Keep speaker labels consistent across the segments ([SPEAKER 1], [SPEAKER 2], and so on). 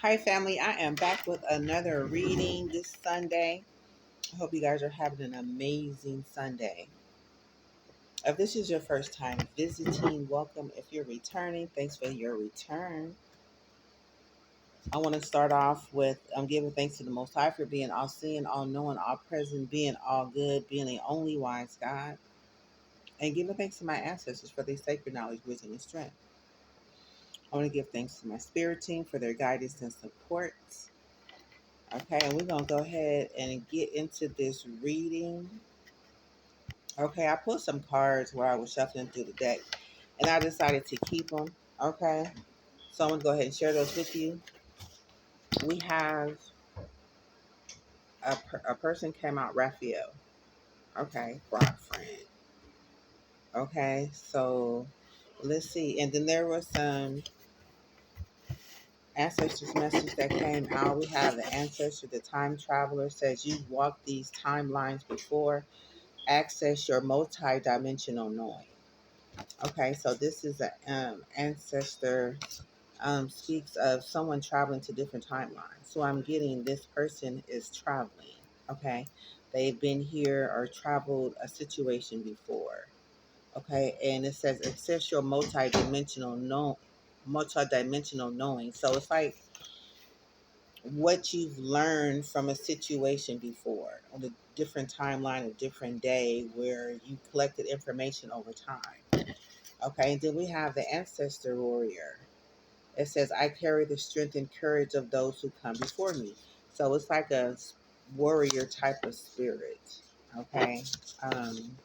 [SPEAKER 1] Hi, family. I am back with another reading this Sunday. I hope you guys are having an amazing Sunday. If this is your first time visiting, welcome. If you're returning, thanks for your return. I want to start off with I'm giving thanks to the Most High for being all seeing, all knowing, all present, being all good, being the only wise God, and giving thanks to my ancestors for their sacred knowledge, wisdom, and strength. I want to give thanks to my spirit team for their guidance and support. Okay, and we're going to go ahead and get into this reading. Okay, I put some cards where I was shuffling through the deck and I decided to keep them. Okay, so I'm going to go ahead and share those with you. We have a person came out, Raphael. Okay, Brock friend. Okay, so let's see. And then there was some ancestors message that came out. We have the ancestor, the time traveler says you've walked these timelines before. Access your multi-dimensional knowing. Okay, so this is an ancestor speaks of someone traveling to different timelines. So I'm getting this person is traveling. Okay, they've been here or traveled a situation before. Okay, and it says access your multi-dimensional knowing. So it's like what you've learned from a situation before on a different timeline, a different day where you collected information over time. Okay, and then we have the ancestor warrior. It says, I carry the strength and courage of those who come before me. So it's like a warrior type of spirit. Okay. Um,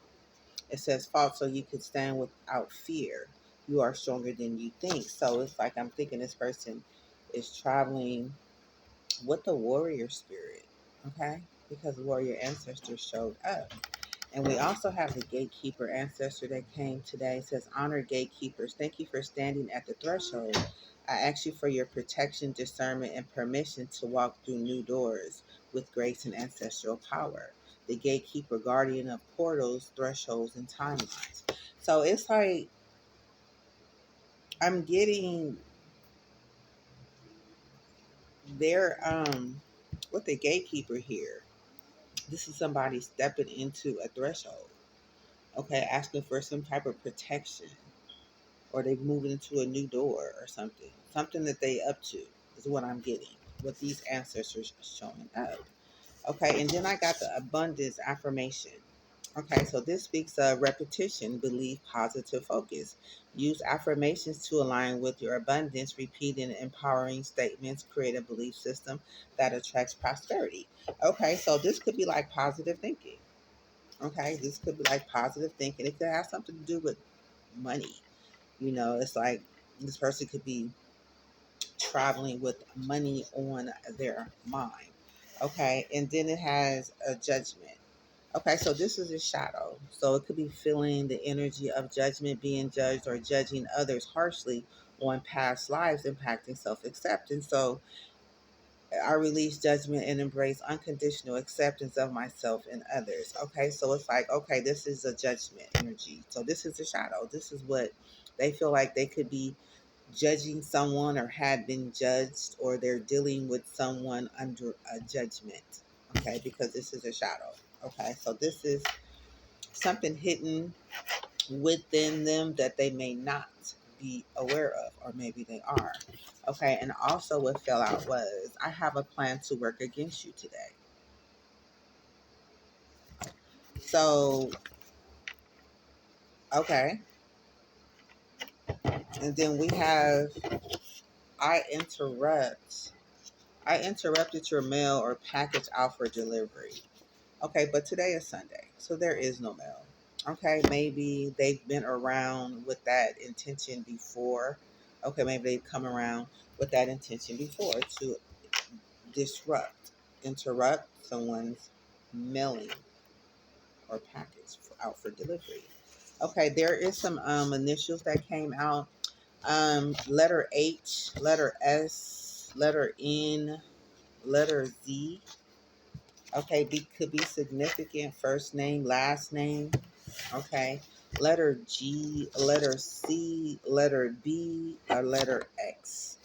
[SPEAKER 1] it says, fought so you could stand without fear. You are stronger than you think. So it's like I'm thinking this person is traveling with the warrior spirit. Okay. Because warrior ancestors showed up. And we also have the gatekeeper ancestor that came today. It says, honor gatekeepers. Thank you for standing at the threshold. I ask you for your protection, discernment, and permission to walk through new doors with grace and ancestral power. The gatekeeper, guardian of portals, thresholds, and timelines. So it's like I'm getting their with the gatekeeper here. This is somebody stepping into a threshold. Okay, asking for some type of protection, or they moving into a new door or something. Something that they up to is what I'm getting. What these ancestors are showing up. Okay, and then I got the abundance affirmation. Okay, so this speaks of repetition, belief, positive focus. Use affirmations to align with your abundance, repeating empowering statements, create a belief system that attracts prosperity. Okay, so this could be like positive thinking. Okay, this could be like positive thinking. It could have something to do with money. It's like this person could be traveling with money on their mind. Okay, and then it has a judgment. Okay, so this is a shadow. So it could be feeling the energy of judgment, being judged, or judging others harshly on past lives, impacting self acceptance. So I release judgment and embrace unconditional acceptance of myself and others. Okay, so it's like, okay, this is a judgment energy. So this is a shadow. This is what they feel like they could be judging someone or had been judged, or they're dealing with someone under a judgment. Okay, because this is a shadow. Okay, so this is something hidden within them that they may not be aware of, or maybe they are. Okay, and also what fell out was, I have a plan to work against you today. So, okay. And then we have, I interrupt. I interrupted your mail or package out for delivery. Okay, but today is Sunday, so there is no mail. Okay, maybe they've been around with that intention before. Okay, maybe they've come around with that intention before to disrupt, interrupt someone's mailing or package out for delivery. Okay, there is some initials that came out. Letter H, letter S, letter N, letter Z. Okay, could be significant, first name, last name. Okay, letter G, letter C, letter B, or letter X.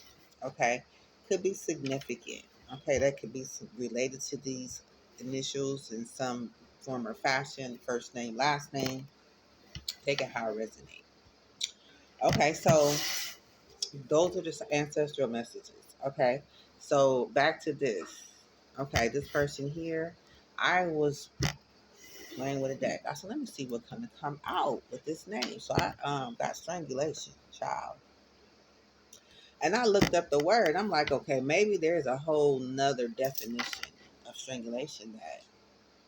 [SPEAKER 1] Okay, could be significant. Okay, that could be related to these initials in some form or fashion, first name, last name. Take it how it resonates. Okay, so those are just ancestral messages. Okay, so back to this. Okay, this person here, I was playing with a deck. I said, let me see what can come out with this name. So I got strangulation, child. And I looked up the word. I'm like, okay, maybe there's a whole nother definition of strangulation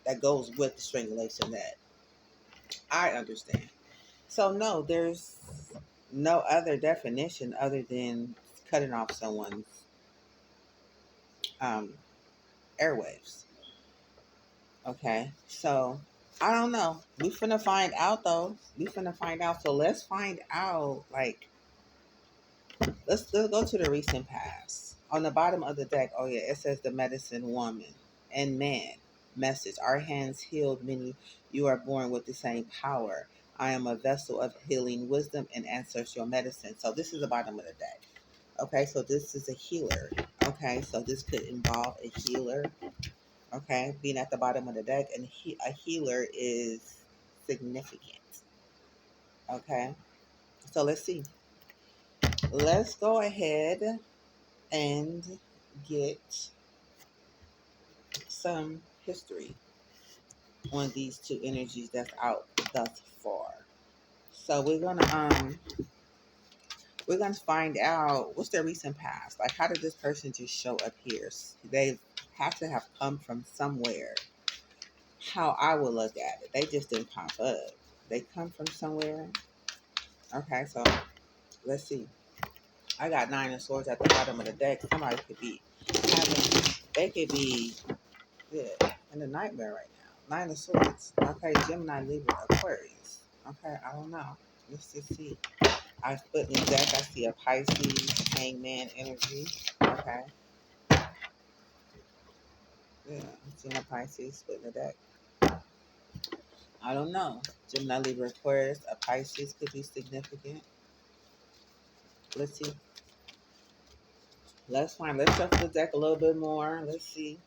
[SPEAKER 1] that goes with the strangulation that I understand. So no, there's no other definition other than cutting off someone's um, airwaves. Okay, so I don't know. We finna find out though. We finna find out. So let's find out. Like, let's go to the recent past. On the bottom of the deck, oh yeah, it says the medicine woman and man message. Our hands healed many. You are born with the same power. I am a vessel of healing wisdom and ancestral medicine. So this is the bottom of the deck. Okay, so this is a healer. Okay, so this could involve a healer. Okay, being at the bottom of the deck, and a healer is significant. Okay, so let's see. Let's go ahead and get some history on these two energies that's out thus far. So we're gonna find out what's their recent past. Like, how did this person just show up here? They have to have come from somewhere. How I would look at it, they just didn't pop up. They come from somewhere. Okay, so let's see. I got nine of swords at the bottom of the deck. Somebody could be having, they could be, yeah, in a nightmare right now. Nine of swords. Okay, Gemini, Libra, Aquarius. Okay, I don't know. Let's just see. I put in the deck. I see a Pisces, Hangman energy. Okay. Yeah, I'm seeing a Pisces split in the deck. I don't know. Gemini, Libra, Aquarius, a Pisces could be significant. Let's see. Let's find. Let's shuffle the deck a little bit more. Let's see.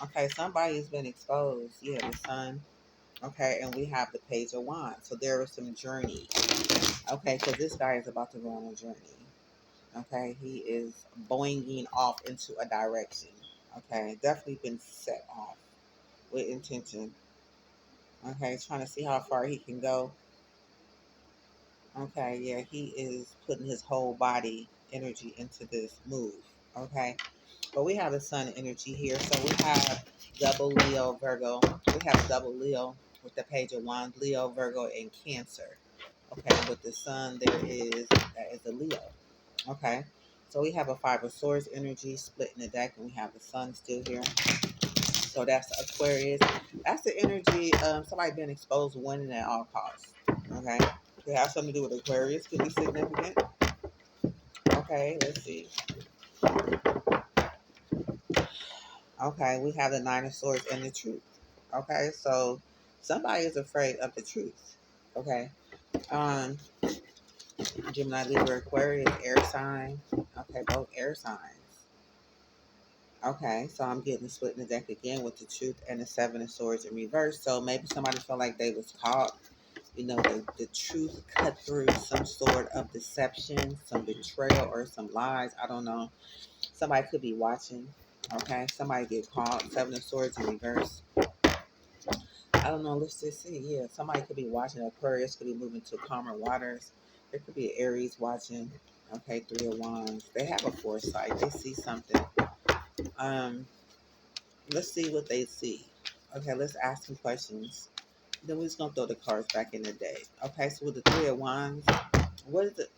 [SPEAKER 1] Okay, somebody's been exposed. Yeah, the sun. Okay, and we have the Page of Wands. So there is some journey. Okay, because this guy is about to go on a journey. Okay, he is boinging off into a direction. Okay, definitely been set off with intention. Okay, trying to see how far he can go. Okay, yeah, he is putting his whole body energy into this move. Okay, but we have the sun energy here. So we have double Leo, Virgo. We have double Leo with the Page of Wands, Leo, Virgo, and Cancer. Okay, with the sun, that is a Leo. Okay, so we have a Five of Swords energy split in the deck, and we have the sun still here. So that's Aquarius. That's the energy. Somebody being exposed, winning at all costs. Okay, it has something to do with Aquarius. Could be significant. Okay, let's see. Okay, we have the Nine of Swords and the Truth. Okay, so somebody is afraid of the truth. Okay, um, Gemini, Libra, Aquarius, air sign. Okay, both air signs. Okay, so I'm getting split in the deck again with the Truth and the Seven of Swords in reverse. So maybe somebody felt like they was caught. You know, the truth cut through some sort of deception, some betrayal, or some lies. I don't know. Somebody could be watching. Okay, somebody get caught. Seven of Swords in reverse. I don't know. Let's just see. Yeah, somebody could be watching. Aquarius could be moving to calmer waters. There could be Aries watching. Okay, Three of Wands. They have a foresight. They see something. Um, let's see what they see. Okay, let's ask some questions. Then we're just gonna throw the cards back in the deck. Okay, so with the Three of Wands, what is it?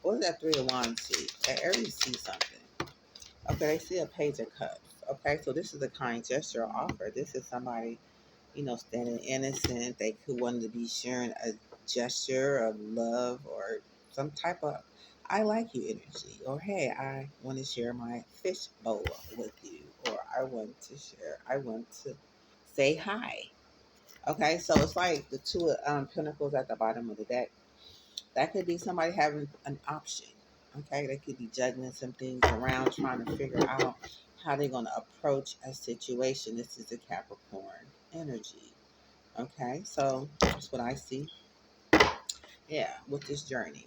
[SPEAKER 1] What does that Three of Wands see? That Aries see something. Okay, they see a Page of Cups. Okay, so this is a kind gesture or offer. This is somebody, standing innocent. They could want to be sharing a gesture of love or some type of I like you energy. Or hey, I want to share my fish bowl with you. Or I want to say hi. Okay, so it's like the two pentacles at the bottom of the deck. That could be somebody having an option. Okay, they could be juggling some things around, trying to figure out how they're going to approach a situation. This is a Capricorn energy. Okay, so that's what I see. Yeah, with this journey.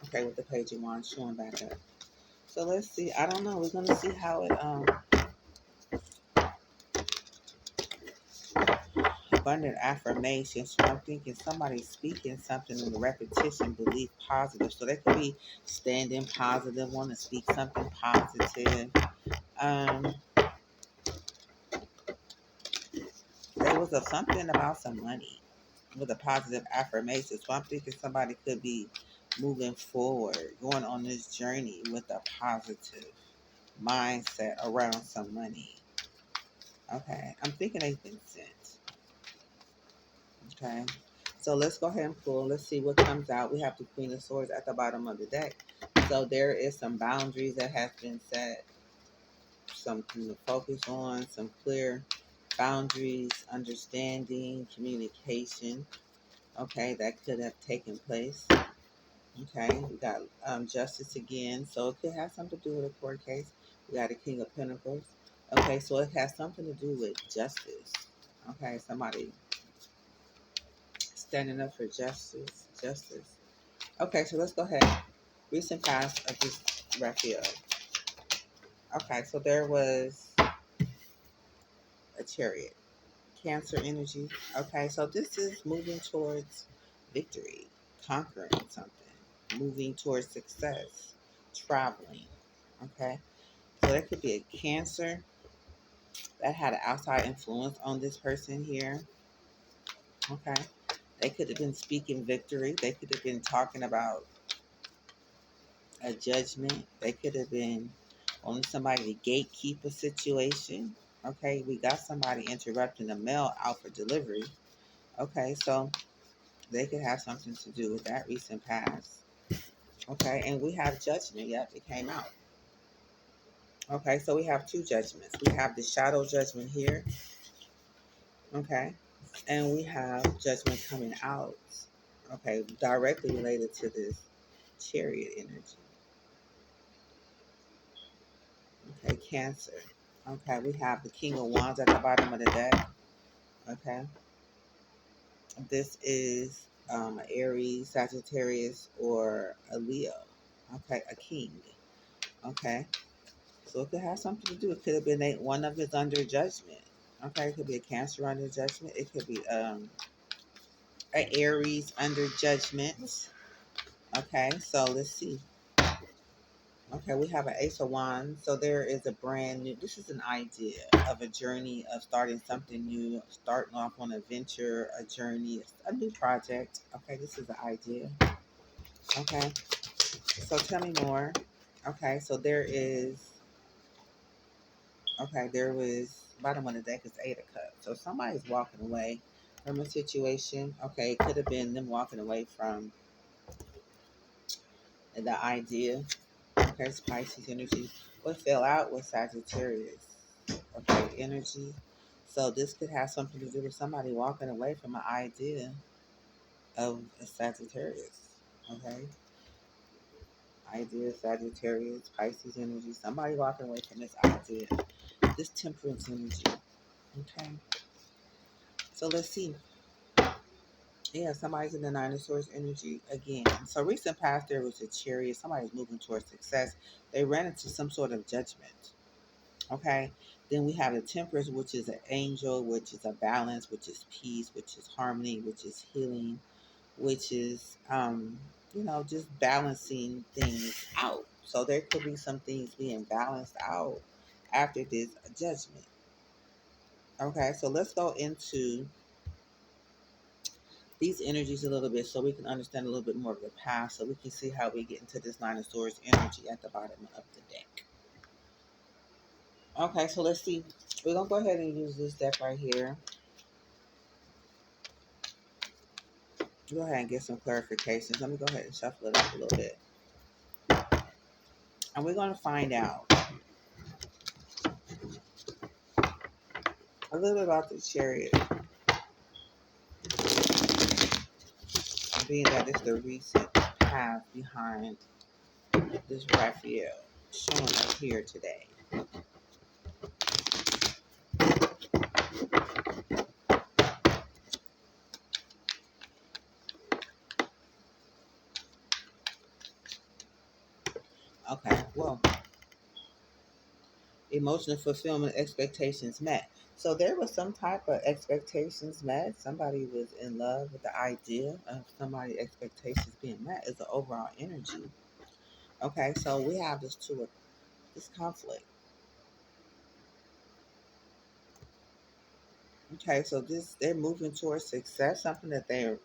[SPEAKER 1] Okay, with the Page of Wands showing back up. So let's see. I don't know. We're gonna see how it abundant affirmations. So I'm thinking somebody's speaking something in the repetition, belief positive. So they could be standing positive, want to speak something positive. Um, there was something about some money with a positive affirmation. So I'm thinking somebody could be moving forward, going on this journey with a positive mindset around some money. Okay, I'm thinking they've been sent. Okay, so let's go ahead and pull. Let's see what comes out. We have the Queen of Swords at the bottom of the deck. So there is some boundaries that have been set, something to focus on, some clear boundaries, understanding, communication. Okay, that could have taken place. Okay, we got justice again. So it could have something to do with a court case. We got a King of Pentacles. Okay, so it has something to do with justice. Okay, somebody standing up for justice. Justice. Okay, so let's go ahead. Recent past of this Raphael. Okay, so there was a Chariot. Cancer energy. Okay, so this is moving towards victory, conquering something, moving towards success, traveling. Okay, so there could be a Cancer that had an outside influence on this person here. Okay, they could have been speaking victory. They could have been talking about a judgment. They could have been on somebody to gatekeep a situation. Okay, we got somebody interrupting the mail out for delivery. Okay, so they could have something to do with that recent past. Okay, and we have judgment. Yep, it came out. Okay, so we have two judgments. We have the shadow judgment here. Okay, and we have judgment coming out. Okay, directly related to this Chariot energy. Okay, Cancer. Okay, we have the King of Wands at the bottom of the deck. Okay, this is Aries, Sagittarius, or a Leo. Okay, a King. Okay, so it could have something to do. It could have been one of us under judgment. Okay, it could be a Cancer under judgment. It could be an Aries under judgment. Okay, so let's see. Okay, we have an Ace of Wands. So there is a brand new, this is an idea of a journey of starting something new, starting off on a venture, a journey, a new project. Okay, this is an idea. Okay, so tell me more. Okay, so there was, bottom of the deck is Eight of Cups. So somebody's walking away from a situation. Okay, it could have been them walking away from the idea. Okay, it's Pisces energy. What fell out was Sagittarius. Okay, energy. So this could have something to do with somebody walking away from an idea of a Sagittarius. Okay, idea Sagittarius, Pisces energy. Somebody walking away from this idea. This Temperance energy. Okay, so let's see. Yeah, somebody's in the Nine of Swords energy again. So recent past there was a Chariot. Somebody's moving towards success. They ran into some sort of judgment. Okay. Then we have the Temperance, which is an angel, which is a balance, which is peace, which is harmony, which is healing, which is just balancing things out. So there could be some things being balanced out after this judgment. Okay, so let's go into these energies a little bit so we can understand a little bit more of the past, so we can see how we get into this Nine of Swords energy at the bottom of the deck. Okay, so let's see. We're going to go ahead and use this deck right here. Go ahead and get some clarifications. Let me go ahead and shuffle it up a little bit. And we're going to find out a little bit about the Chariot, being that it's the recent path behind this Raphael showing up here today. Okay, well, emotional fulfillment, expectations met. So there was some type of expectations met. Somebody was in love with the idea of somebody's expectations being met as an overall energy. Okay, so we have this conflict. Okay, so they're moving towards success, something that they're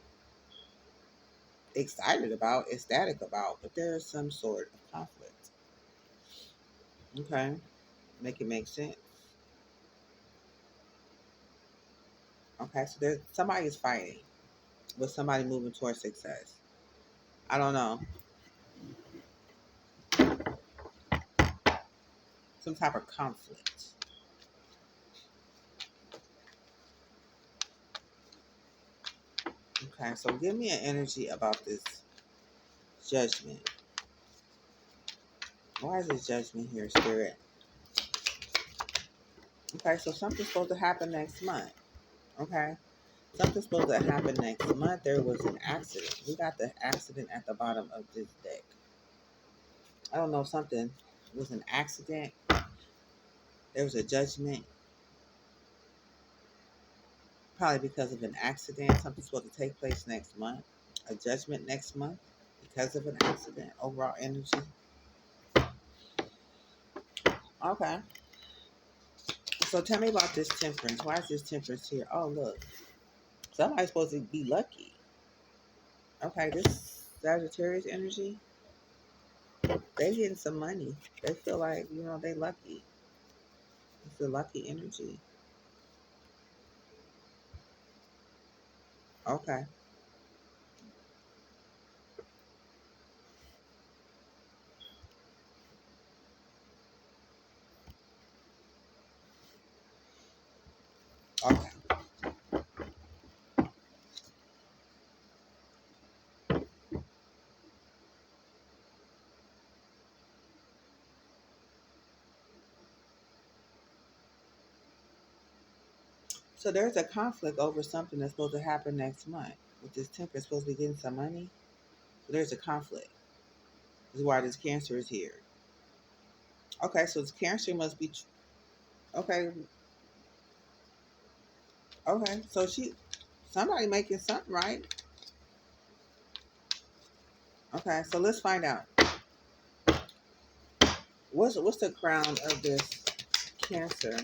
[SPEAKER 1] excited about, ecstatic about, but there is some sort of conflict. Okay, make it make sense. Okay, so there's somebody is fighting with somebody moving towards success. I don't know, some type of conflict. Okay, so give me an energy about this judgment. Why is this judgment here, Spirit? Okay, so something's supposed to happen next month. Okay, something's supposed to happen next month. There was an accident. We got the accident at the bottom of this deck. I don't know, something was an accident. There was a judgment, probably because of an accident. Something's supposed to take place next month. A judgment next month because of an accident. Overall energy. Okay. So tell me about this temperance. Why is this temperance here? Oh, look. Somebody's supposed to be lucky. Okay, this Sagittarius energy, they getting some money. They feel like, they lucky. It's a lucky energy. Okay. Okay. So there's a conflict over something that's supposed to happen next month. With this temperance supposed to be getting some money. So there's a conflict. This is why this Cancer is here. Okay, so this Cancer must be okay. Okay, so somebody making something right. Okay, so let's find out. What's the crown of this Cancer?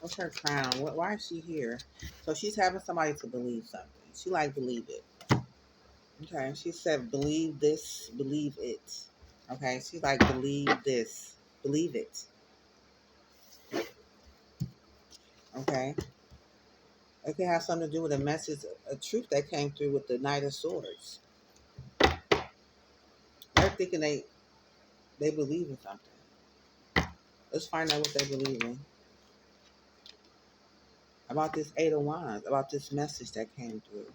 [SPEAKER 1] What's her crown? Why is she here? So she's having somebody to believe something. She like believe it. Okay, she said believe this, believe it. Okay, she's like believe this, believe it. Okay, it could have something to do with a message, a truth that came through with the Knight of Swords. They're thinking they believe in something. Let's find out what they believe in. About this Eight of Wands, about this message that came through.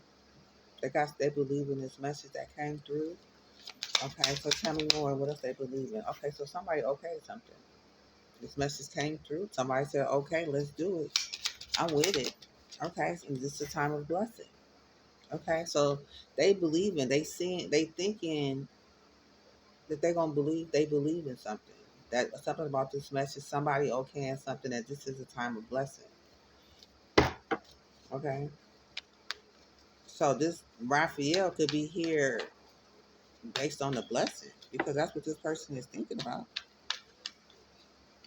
[SPEAKER 1] They believe in this message that came through. Okay, so tell me more. What else they believe in? Okay, so somebody okayed something. This message came through. Somebody said, "Okay, let's do it. I'm with it." Okay, and this is a time of blessing. Okay, so they believe in, they seeing, they thinking that they're gonna believe. They believe in something. That something about this message. Somebody okaying something that this is a time of blessing. Okay, so this Raphael could be here based on the blessing because that's what this person is thinking about.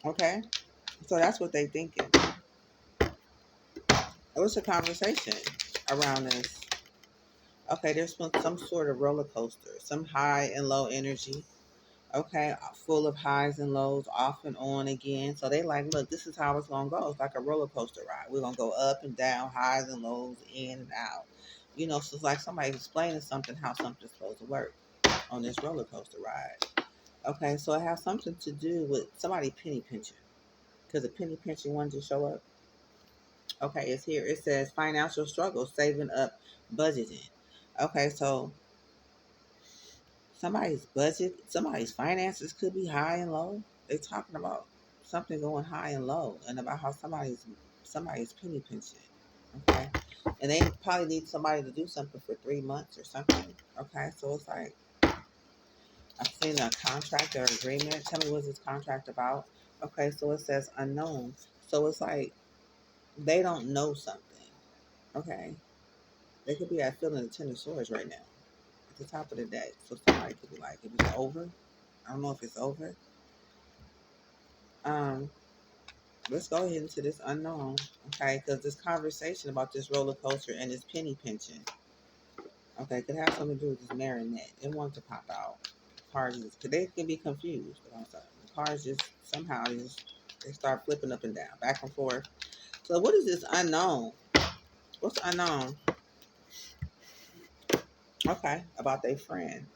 [SPEAKER 1] Okay, so that's what they thinking. It was a conversation around this. Okay, there's been some sort of roller coaster, some high and low energy. Okay, full of highs and lows, off and on again. So they like, look, this is how it's gonna go. It's like a roller coaster ride. We're gonna go up and down, highs and lows, in and out. So it's like somebody explaining something how something's supposed to work on this roller coaster ride. Okay, so it has something to do with somebody penny pinching because the penny pinching wanted to show up. Okay, it's here. It says financial struggles, saving up, budgeting. Okay, so Somebody's budget, somebody's finances could be high and low. They're talking about something going high and low, and about how somebody's penny pinching. Okay, and they probably need somebody to do something for 3 months or something. Okay, so it's like I've seen a contract or agreement. Tell me what's this contract about? Okay, so it says unknown. So it's like they don't know something. Okay, they could be at feeling the Ten of Swords right now at the top of the deck. So somebody could be like, "It was over." I don't know if it's over. Um, let's go ahead into this unknown, okay? Because this conversation about this roller coaster and this penny pinching, okay, could have something to do with this marionette. It wants to pop out. Cards, because they can be confused. But I'm sorry, the cards just somehow just they start flipping up and down, back and forth. So what is this unknown? What's unknown? Okay, about their friend.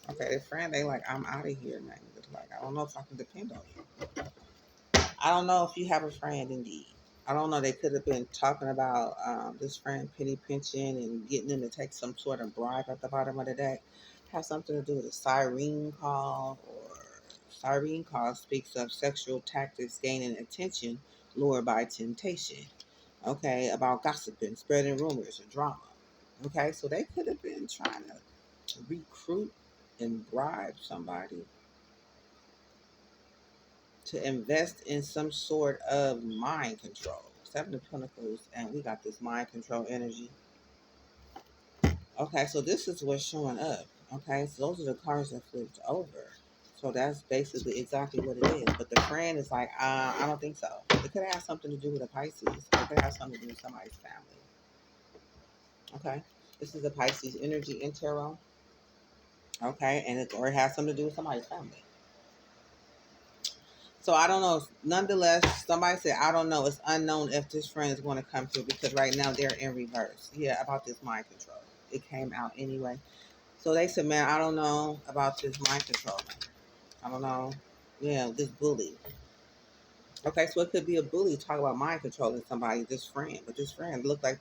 [SPEAKER 1] Okay, their friend, they like, I'm out of here, man. It's like, I don't know if I can depend on you. I don't know if you have a friend indeed. I don't know. They could have been talking about this friend penny pinching and getting them to take some sort of bribe at the bottom of the deck. Have something to do with a siren call, or siren call speaks of sexual tactics gaining attention, lured by temptation. Okay, about gossiping, spreading rumors or drama. Okay, so they could have been trying to recruit and bribe somebody to invest in some sort of mind control. Seven of Pentacles, and we got this mind control energy. Okay, so this is what's showing up. Okay, so those are the cards that flipped over. So that's basically exactly what it is. But the friend is like, I don't think so. It could have something to do with a Pisces. It could have something to do with somebody's family. Okay, this is a Pisces energy in tarot. Okay, and or it has something to do with somebody's family. So I don't know. Nonetheless, somebody said, I don't know. It's unknown if this friend is going to come through because right now they're in reverse. Yeah, about this mind control. It came out anyway. So they said, man, I don't know about this mind control. I don't know. Yeah, this bully. Okay, so it could be a bully talking about mind controlling somebody, this friend. But this friend looked like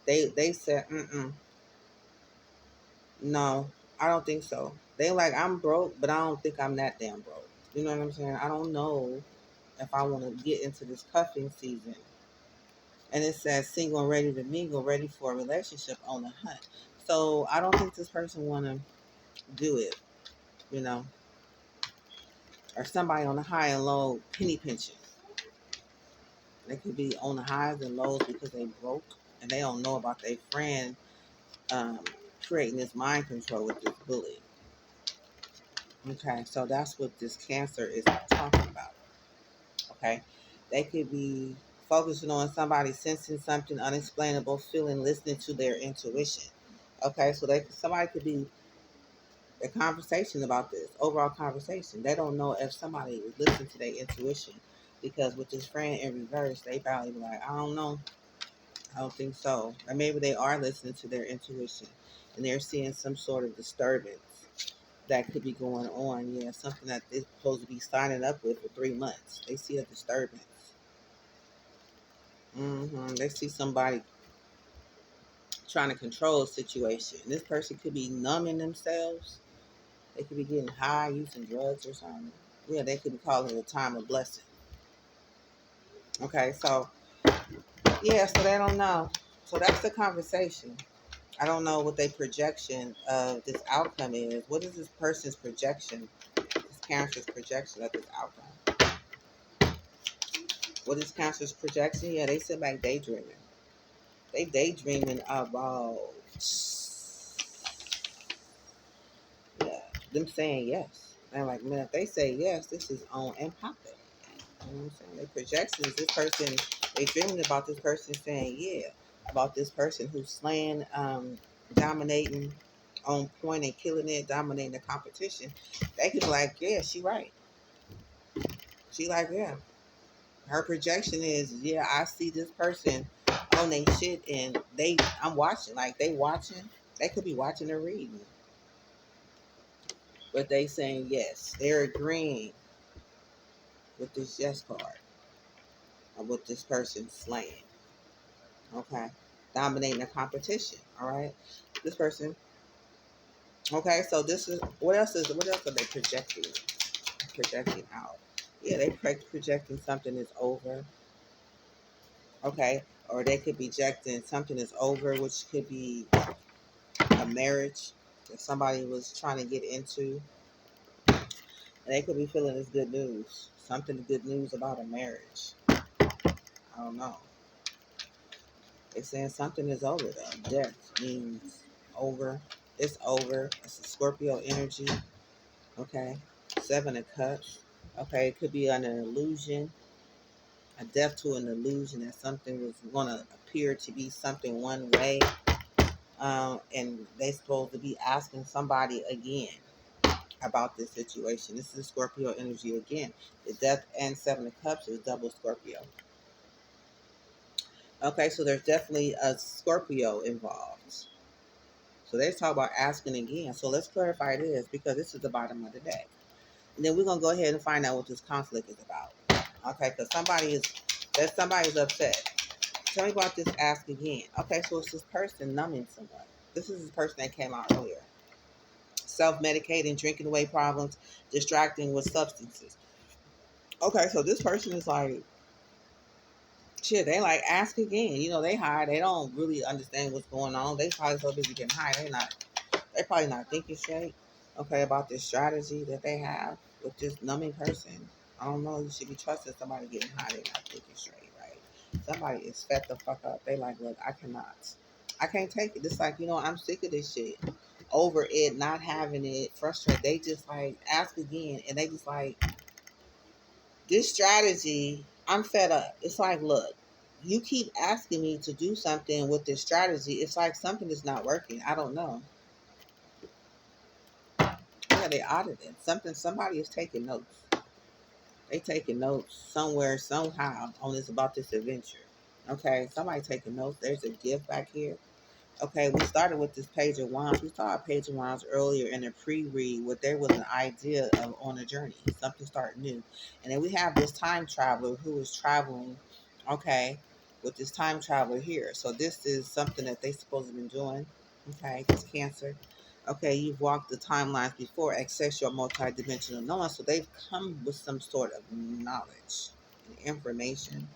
[SPEAKER 1] they said, no, I don't think so. They like, I'm broke, but I don't think I'm that damn broke. You know what I'm saying? I don't know if I want to get into this cuffing season. And it says single and ready to mingle, ready for a relationship on the hunt. So I don't think this person want to do it, you know, or somebody on the high and low penny pinching. They could be on the highs and lows because they broke and they don't know about their friend um, creating this mind control with this bully. Okay, so that's what this Cancer is talking about. Okay, they could be focusing on somebody sensing something unexplainable, feeling, listening to their intuition. Okay, so somebody could be a conversation about this overall conversation. They don't know if somebody is listening to their intuition because with this friend in reverse, they probably be like, I don't know, I don't think so, or maybe they are listening to their intuition and they're seeing some sort of disturbance that could be going on. Yeah, something that they're supposed to be signing up with for 3 months. They see a disturbance. They see somebody trying to control a situation. This person could be numbing themselves. They could be getting high, using drugs or something. Yeah, they could be calling it a time of blessing. Okay, so yeah, so they don't know. So that's the conversation. I don't know what their projection of this outcome is. What is this person's projection? This Cancer's projection of this outcome. What is Cancer's projection? Yeah, they sit back daydreaming. They daydreaming about yeah, them saying yes. And I'm like, man, if they say yes, this is on and popping. You know what I'm saying? Their projections, this person, they dreaming about this person saying yeah, about this person who's slaying, dominating, on point and killing it, dominating the competition. They could be like, yeah, she right. She like, yeah. Her projection is, yeah, I see this person on they shit and I'm watching. Like they watching. They could be watching or reading. But they saying yes. They're agreeing with this yes card of what this person's slaying. Okay. Dominating the competition. All right. This person, Okay, so this is what else are they projecting out? Yeah, they projecting something is over. Okay, or they could be projecting something is over, which could be a marriage that somebody was trying to get into, and they could be feeling it's good news, something good news about a marriage. I don't know. They're saying something is over though. Death means over. It's over. It's a Scorpio energy. Okay. Seven of Cups. Okay. It could be an illusion, a death to an illusion that something was going to appear to be something one way. And they supposed to be asking somebody again about this situation. This is Scorpio energy again. The Death and Seven of Cups is double Scorpio. Okay, so there's definitely a Scorpio involved. So let's talk about asking again. So let's clarify this because this is the bottom of the deck. And then we're gonna go ahead and find out what this conflict is about. Okay, because somebody's upset. Tell me about this ask again. Okay, so it's this person numbing someone. This is this person that came out earlier. Self-medicating, drinking away problems, distracting with substances. Okay, so this person is like, shit, they like ask again. You know, they hide. They don't really understand what's going on. They probably so busy getting high. They probably not thinking straight. Okay, about this strategy that they have with this numbing person. I don't know. You should be trusting somebody getting high. They're not thinking straight, right? Somebody is fed the fuck up. They like, look, I cannot. I can't take it. It's like, I'm sick of this shit. Over it, not having it, frustrated. They just like ask again, and they just like this strategy. I'm fed up. It's like, look, you keep asking me to do something with this strategy. It's like something is not working. I don't know. Yeah, they audited something. Somebody is taking notes. They taking notes somewhere, somehow on this about this adventure. Okay, somebody taking notes. There's a gift back here. Okay, we started with this Page of Wands. We saw a Page of Wands earlier in a pre-read where there was an idea of on a journey, something starting new. And then we have this time traveler who is traveling, okay, with this time traveler here. So this is something that they supposed to be doing. Okay, it's Cancer. Okay, you've walked the timelines before, access your multidimensional knowing. So they've come with some sort of knowledge and information.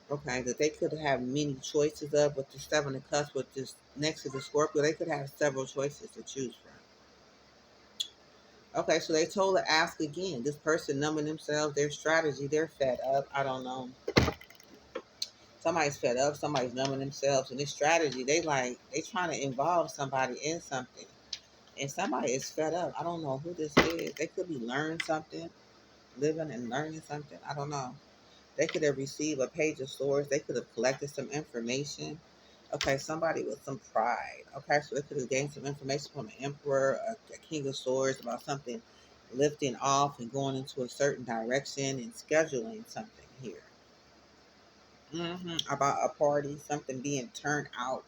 [SPEAKER 1] Okay, that they could have many choices of with the Seven of Cups, with this next to the Scorpio, they could have several choices to choose from. Okay, so they told to ask again. This person numbing themselves, their strategy, they're fed up. I don't know. Somebody's fed up, somebody's numbing themselves, and this strategy, they trying to involve somebody in something. And somebody is fed up. I don't know who this is. They could be learning something, living and learning something. I don't know. They could have received a page of swords. They could have collected some information. Okay, somebody with some pride. Okay, so they could have gained some information from an emperor, a king of swords about something lifting off and going into a certain direction and scheduling something here. About a party, something being turned out.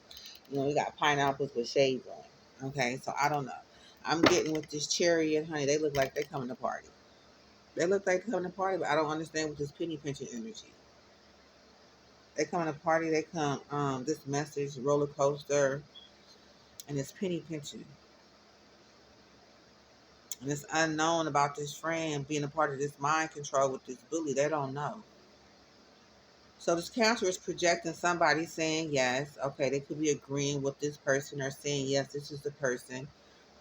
[SPEAKER 1] We got pineapples with shades on. Okay, so I don't know. I'm getting with this chariot, honey. They look like they coming to party. They look like they coming to party, but I don't understand with this penny pinching energy. They come to party. They come. This message roller coaster and this penny pinching and it's unknown about this friend being a part of this mind control with this bully. They don't know. So this counselor is projecting somebody saying yes. Okay, they could be agreeing with this person or saying yes, this is the person.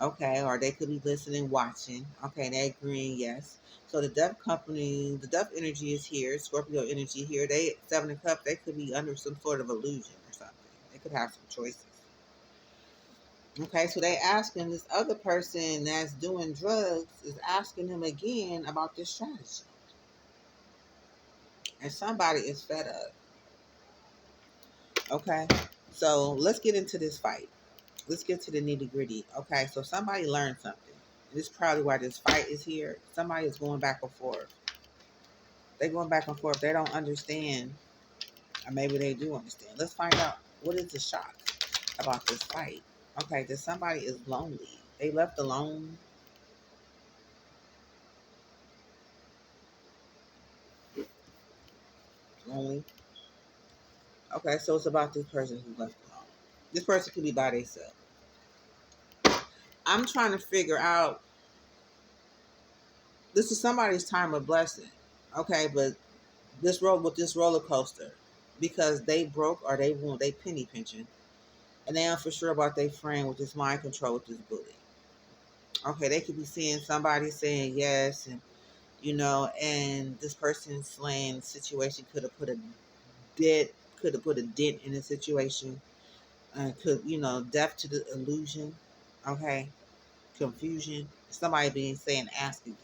[SPEAKER 1] Okay, or they could be listening, watching. Okay, they agreeing yes. So the Dove company, the Dove energy is here, Scorpio energy here. They Seven of Cups. They could be under some sort of illusion or something. They could have some choices. Okay, so they asking this other person that's doing drugs is asking them again about this strategy, and somebody is fed up. Okay, so let's get into this fight. Let's get to the nitty gritty. Okay, so somebody learned something. This is probably why this fight is here. Somebody is going back and forth. They're going back and forth. They don't understand, or maybe they do understand. Let's find out what is the shock about this fight. Okay, that somebody is lonely. They left alone. Lonely. Okay, so it's about this person who left alone. This person could be by themselves. I'm trying to figure out, this is somebody's time of blessing. Okay, but this road with this roller coaster, because they broke or they won't, they penny pinching, and they aren't for sure about their friend with this mind control with this bully. Okay, they could be seeing somebody saying yes, and and this person slaying situation dent could have put a dent in the situation. Could death to the illusion. Okay, confusion. Somebody being saying ask again.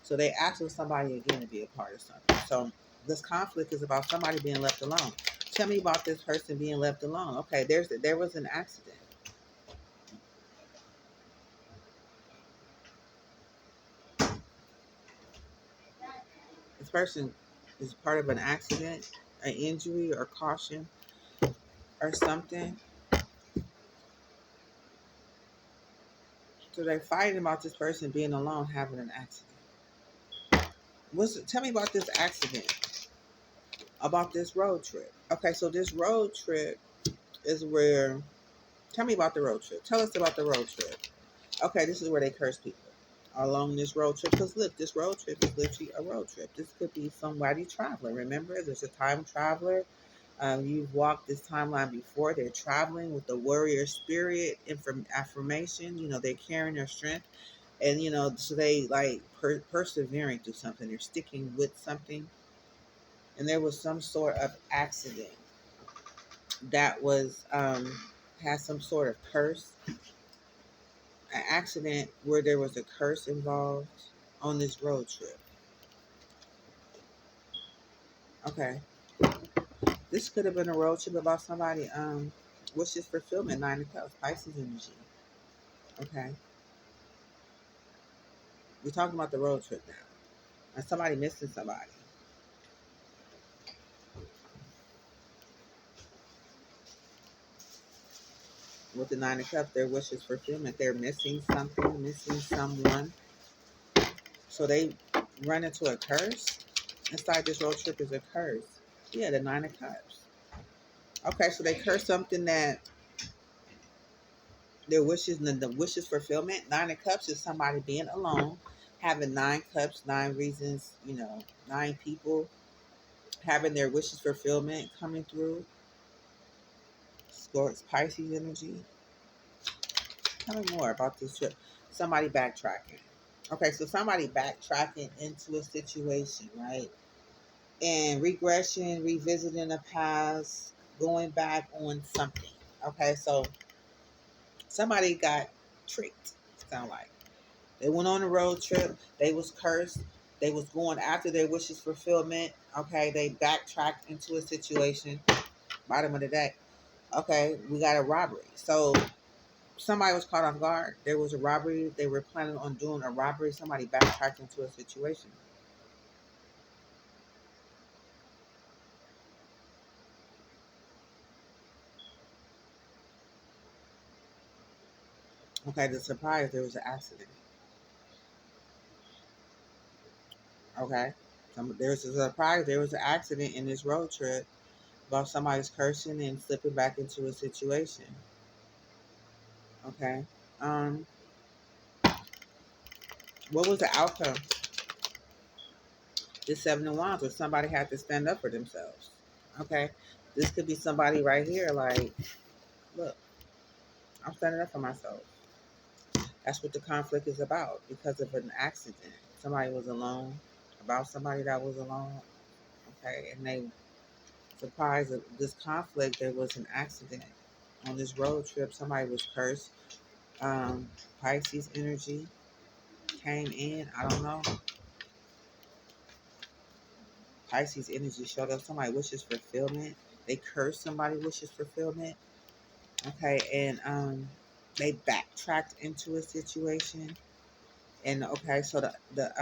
[SPEAKER 1] So they asking somebody again to be a part of something. So this conflict is about somebody being left alone. Tell me about this person being left alone. Okay, there was an accident. This person is part of an accident, an injury, or caution, or something. So they're fighting about this person being alone, having an accident. Tell me about this accident, about this road trip. Okay, so this road trip is where. Tell me about the road trip. Tell us about the road trip. Okay, this is where they curse people along this road trip. Because look, this road trip is literally a road trip. This could be somebody traveling. Remember, there's a time traveler. You've walked this timeline before. They're traveling with the warrior spirit, affirmation. They're carrying their strength, and so they like persevering through something. They're sticking with something, and there was some sort of accident that was had some sort of curse, an accident where there was a curse involved on this road trip. Okay, this could have been a road trip about somebody wishes fulfillment, 9 of cups, Pisces energy. Okay, we're talking about the road trip now, and somebody missing somebody with the 9 of cups. Their wishes fulfillment, they're missing something, missing someone, so they run into a curse. Inside this road trip is a curse. Yeah, the 9 of cups. Okay, so they curse something that their wishes, the wishes fulfillment. 9 of cups is somebody being alone, having 9 cups, 9 reasons, 9 people having their wishes fulfillment coming through. Sports, Pisces energy. Tell me more about this trip. Somebody backtracking. Okay, so somebody backtracking into a situation, right? And regression, revisiting the past, going back on something. Okay, so somebody got tricked. Sound like they went on a road trip. They was cursed. They was going after their wishes fulfillment. Okay, they backtracked into a situation. Bottom of the deck. Okay, we got a robbery. So somebody was caught off guard. There was a robbery. They were planning on doing a robbery. Somebody backtracked into a situation. Okay, the surprise, there was an accident. Okay, there's a surprise. There was an accident in this road trip about somebody's cursing and slipping back into a situation. Okay. Um, what was the outcome? The 7 of wands, or somebody had to stand up for themselves. Okay. This could be somebody right here, like, look, I'm standing up for myself. That's what the conflict is about because of an accident. Somebody was alone, about somebody that was alone. Okay. And they surprised that this conflict, there was an accident on this road trip. Somebody was cursed. Um, Pisces energy came in. I don't know. Pisces energy showed up. Somebody wishes fulfillment. They curse somebody wishes fulfillment. Okay, and they backtracked into a situation. And okay, so the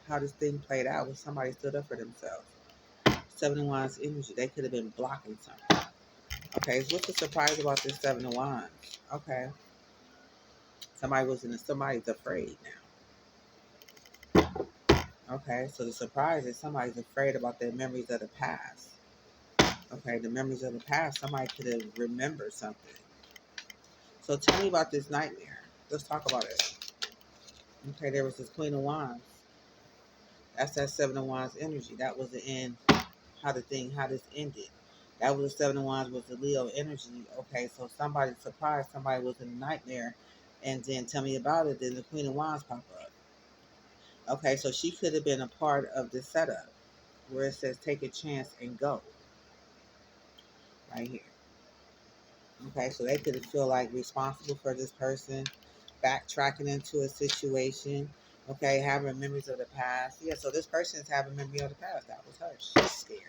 [SPEAKER 1] how this thing played out was somebody stood up for themselves. 7 of wands energy. They could have been blocking something. Okay, so what's the surprise about this 7 of wands? Okay, somebody's afraid now. Okay, so the surprise is somebody's afraid about their memories of the past. Okay, the memories of the past. Somebody could have remembered something. So tell me about this nightmare. Let's talk about it. Okay, there was this Queen of Wands. That's that Seven of Wands energy. That was the end. How this ended. That was the Seven of Wands was the Leo energy. Okay, so somebody surprised. Somebody was in a nightmare, and then tell me about it. Then the Queen of Wands pop up. Okay, so she could have been a part of the setup where it says take a chance and go right here. Okay, so they could feel like responsible for this person, backtracking into a situation. Okay, having memories of the past. Yeah, so this person is having memory of the past. That was her. She's scared.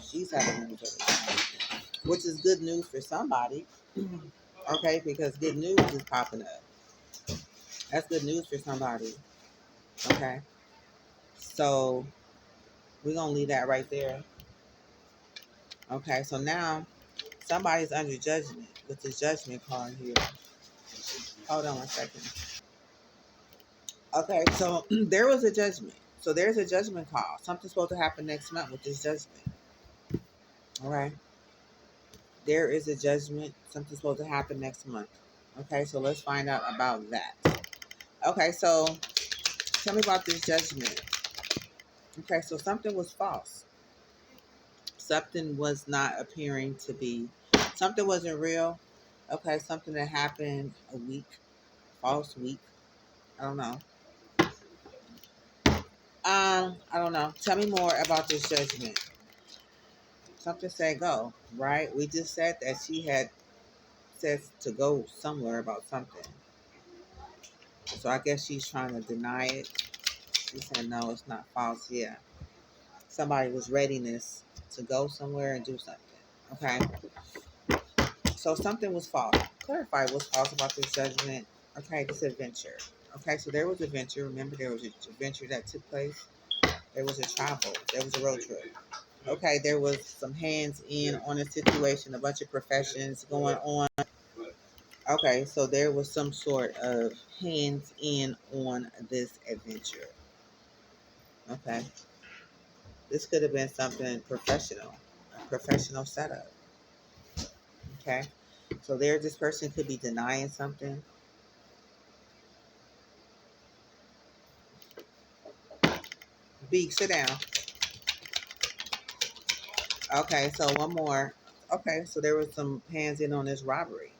[SPEAKER 1] She's having memories of the past, which is good news for somebody. Okay, because good news is popping up. That's good news for somebody. Okay, so we're gonna leave that right there. Okay, so now somebody's under judgment with the judgment card here. Hold on one second. Okay, so there was a judgment. So there's a judgment call. Something's supposed to happen next month with this judgment. All right. There is a judgment. Something's supposed to happen next month. Okay, so let's find out about that. Okay, so tell me about this judgment. Okay, so something was false. Something was not appearing to be, something wasn't real. Okay, something that happened a week, false week. I don't know. I don't know. Tell me more about this judgment. Something said go, right? We just said that she had said to go somewhere about something. So I guess she's trying to deny it. She said no, it's not false. Yeah. Somebody was readiness to go somewhere and do something. Okay. So something was false. Clarify what's false about this judgment. Okay, this adventure. Okay, so there was a venture. Remember, there was a venture that took place. There was a travel. There was a road trip. Okay, there was some hands in on a situation, a bunch of professions going on. Okay, so there was some sort of hands in on this adventure. Okay, this could have been something professional, a professional setup. Okay, so there, this person could be denying something. B, sit down. Okay, so one more. Okay, so there was some hands in on this robbery.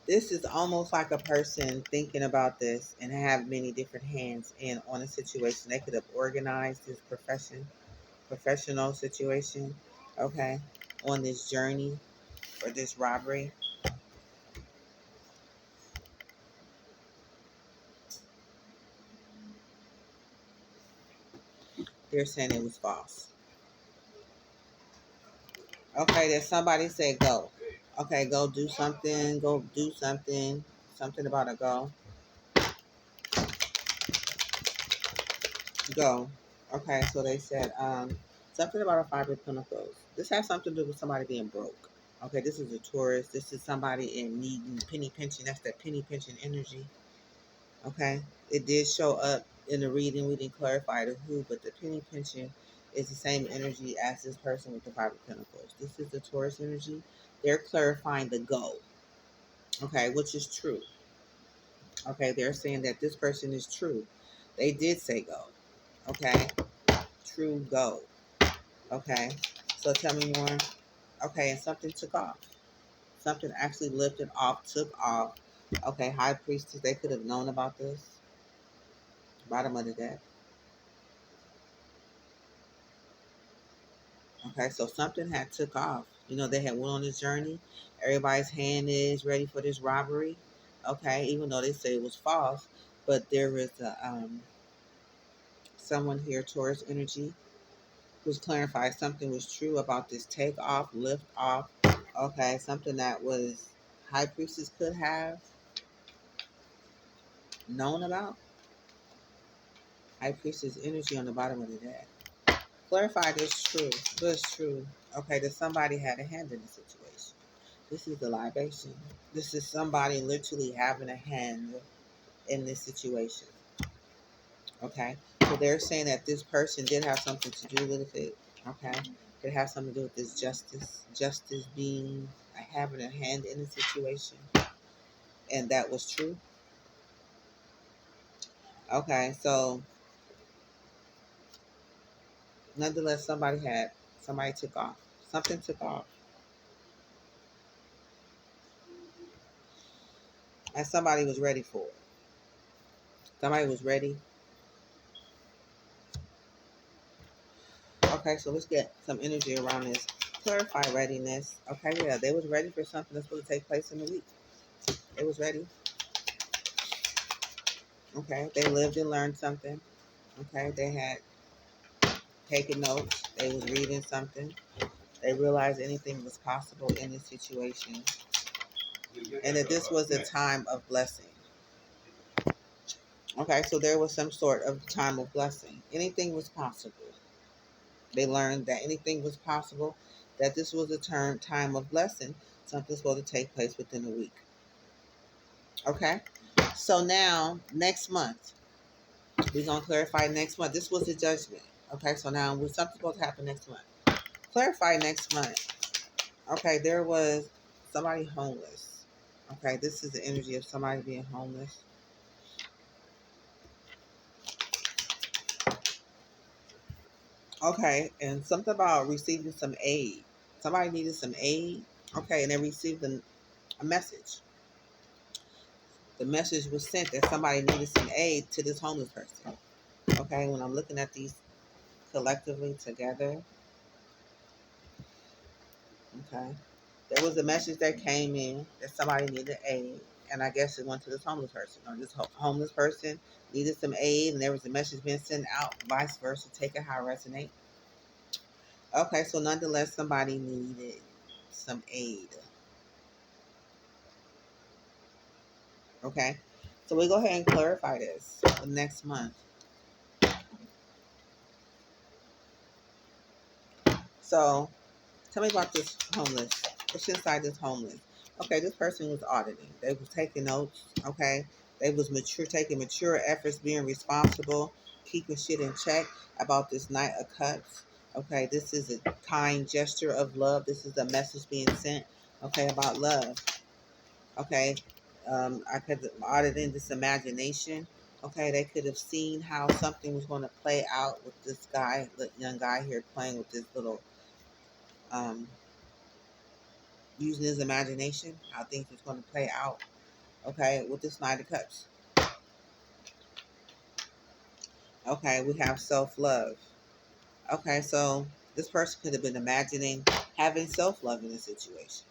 [SPEAKER 1] This is almost like a person thinking about this and have many different hands in on a situation. They could have organized this professional situation, okay, on this journey for this robbery. They're saying it was false. Okay, that somebody said go. Okay, go do something, go do something, something about a go. Go. Okay, so they said something about a Five of Pentacles. This has something to do with somebody being broke. Okay, this is a tourist. This is somebody in needing penny pension. That's that penny pension energy. Okay, it did show up in the reading. We didn't clarify the who, but the penny pension is the same energy as this person with the Five of Pentacles. This is the Taurus energy. They're clarifying the go. Okay, which is true. Okay, they're saying that this person is true. They did say go. Okay, true go. Okay, so tell me more. Okay, and something took off. Something actually lifted off, took off. Okay, high priestess, they could have known about this. Bottom of the deck. Okay, so something had took off. You know, they had went on this journey. Everybody's hand is ready for this robbery. Okay, even though they say it was false, but there is someone here, Taurus energy, who's clarified something was true about this take off, lift off. Okay, something that was high priestess could have known about. High priestess energy on the bottom of the deck. Clarify this true. This true. Okay, that somebody had a hand in the situation. This is the libation. This is somebody literally having a hand in this situation. Okay. So they're saying that this person did have something to do with it. Okay. It has something to do with this justice being having a hand in the situation. And that was true. Okay, so nonetheless somebody took off. Something took off. And somebody was ready for it. Somebody was ready. Okay, so let's get some energy around this. Clarify readiness. Okay, yeah, they was ready for something that's going to take place in the week. They was ready. Okay, they lived and learned something. Okay, they had taken notes. They was reading something. They realized anything was possible in this situation, and that this was a time of blessing. Okay, so there was some sort of time of blessing. Anything was possible. They learned that anything was possible, that this was a time of blessing. Something's going to take place within a week. Okay, so now next month, we're going to clarify next month. This was the judgment. Okay, so now something's supposed to happen next month. Clarify next month. Okay, there was somebody homeless. Okay, this is the energy of somebody being homeless. Okay, and something about receiving some aid. Somebody needed some aid. Okay, and they received a message. The message was sent that somebody needed some aid to this homeless person. Okay, when I'm looking at these collectively together, okay, there was a message that came in that somebody needed aid, and I guess it went to this homeless person, or this homeless person needed some aid, and there was a message being sent out, vice versa. Take it how it resonates. Okay, so nonetheless, somebody needed some aid. Okay, so we go ahead and clarify this for next month. So tell me about this homeless. What's inside this homeless? Okay, this person was auditing. They was taking notes. Okay, they was taking mature efforts, being responsible, keeping shit in check about this Knight of Cups. Okay, this is a kind gesture of love. This is a message being sent. Okay, about love. Okay, I could audit in this imagination. Okay, they could have seen how something was going to play out with this guy, the young guy here playing with this little um, using his imagination, how things was going to play out. Okay, with this Knight of Cups. Okay, we have self love. Okay, so this person could have been imagining having self love in a situation.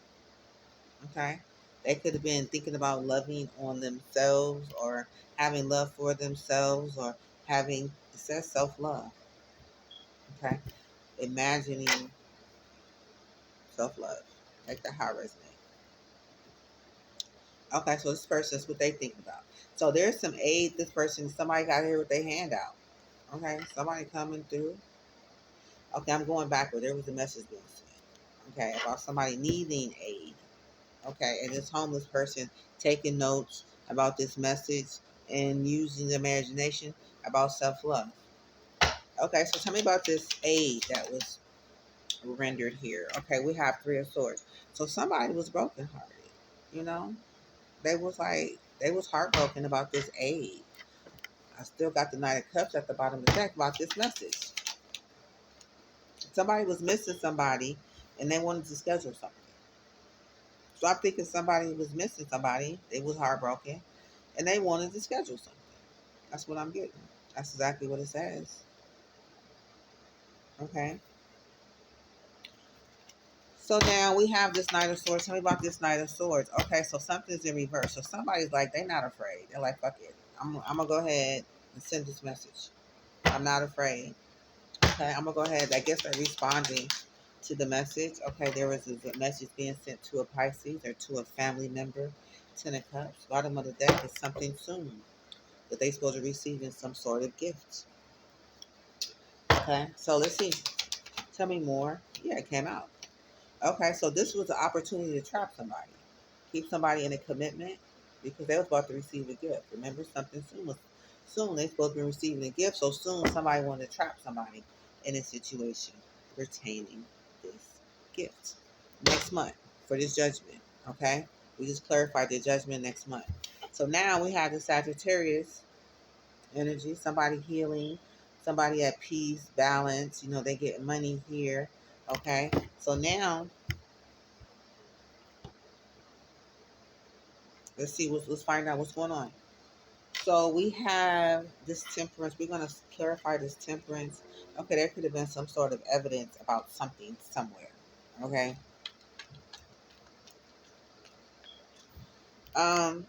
[SPEAKER 1] Okay, they could have been thinking about loving on themselves or having love for themselves or having, it says self love. Okay, imagining self love. Like the how resonate. Okay, so this person is what they think about. So there's some aid. This person, somebody got here with their hand out. Okay, somebody coming through. Okay, I'm going backward. There was a message being sent. Okay, about somebody needing aid. Okay, and this homeless person taking notes about this message and using the imagination about self love. Okay, so tell me about this aid that was rendered here. Okay, we have Three of Swords. So somebody was brokenhearted. You know, they was heartbroken about this aid. I still got the Knight of Cups at the bottom of the deck about this message. Somebody was missing somebody and they wanted to schedule something. So I'm thinking somebody was missing somebody. They was heartbroken and they wanted to schedule something. That's what I'm getting. That's exactly what it says. Okay. So now we have this Knight of Swords. Tell me about this Knight of Swords. Okay, so something's in reverse. So somebody's like, they're not afraid. They're like, fuck it. I'm going to go ahead and send this message. I'm not afraid. Okay, I'm going to go ahead. I guess they're responding to the message. Okay, there was a message being sent to a Pisces or to a family member. Ten of Cups. Bottom of the deck is something soon that they're supposed to receive in some sort of gift. Okay, so let's see. Tell me more. Yeah, it came out. Okay, so this was an opportunity to trap somebody. Keep somebody in a commitment because they was about to receive a gift. Remember, something soon was Soon they're supposed to be receiving a gift. So soon somebody want to trap somebody in a situation pertaining this gift. Next month for this judgment. Okay? We just clarified the judgment next month. So now we have the Sagittarius energy, somebody healing, somebody at peace, balance, they get money here. Okay? So now let's find out what's going on. So we have this temperance. We're going to clarify this temperance. Okay, there could have been some sort of evidence about something somewhere. Okay. Um,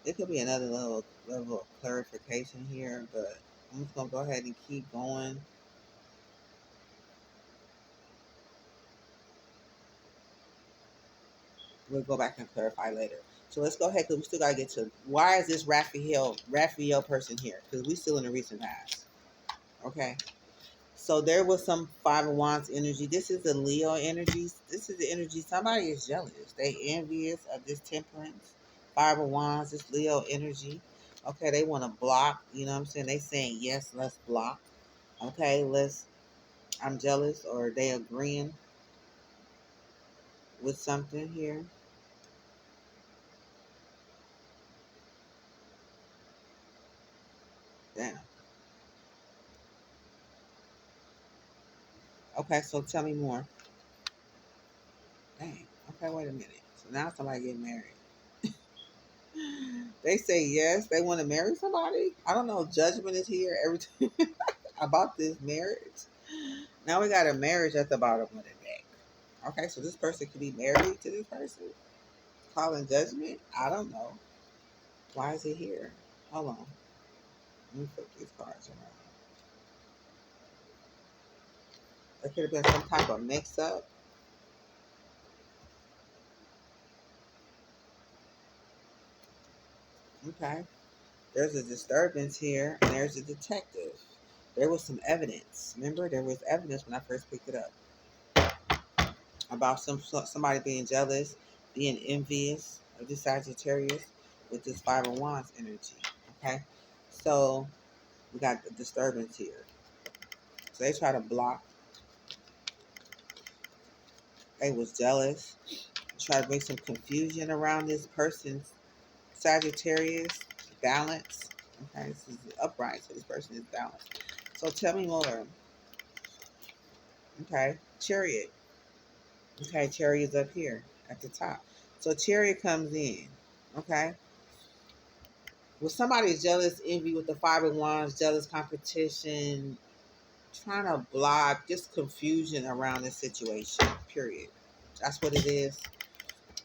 [SPEAKER 1] there could be another level of clarification here, but I'm just gonna go ahead and keep going. We'll go back and clarify later. So let's go ahead because we still gotta get to why is this Raphael person here? Because we still in the recent past. Okay. So there was some Five of Wands energy. This is the Leo energy. This is the energy. Somebody is jealous. They envious of this temperance. Five of Wands, this Leo energy. Okay, they want to block. You know what I'm saying? They saying yes, let's block. Okay, I'm jealous, or they agreeing with something here. Damn. Okay, so tell me more. Dang. Okay, wait a minute. So now somebody getting married. They say yes, they want to marry somebody. I don't know. Judgment is here every time about this marriage. Now we got a marriage at the bottom of the deck. Okay, so this person could be married to this person. Calling judgment? I don't know. Why is it here? Hold on. Let me flip these cards around. There could have been some type of mix up. Okay. There's a disturbance here, and there's a detective. There was some evidence. Remember, there was evidence when I first picked it up about somebody being jealous, being envious of the Sagittarius with this Five of Wands energy. Okay. So we got the disturbance here. So they try to block. They was jealous. Try to bring some confusion around this person's Sagittarius balance. Okay, this is upright, so this person is balanced. So tell me more. Okay, Chariot. Okay, Chariot is up here at the top. So Chariot comes in. Okay, when somebody's jealous, envy with the Five of Wands, jealous competition, trying to block just confusion around the situation. Period. That's what it is.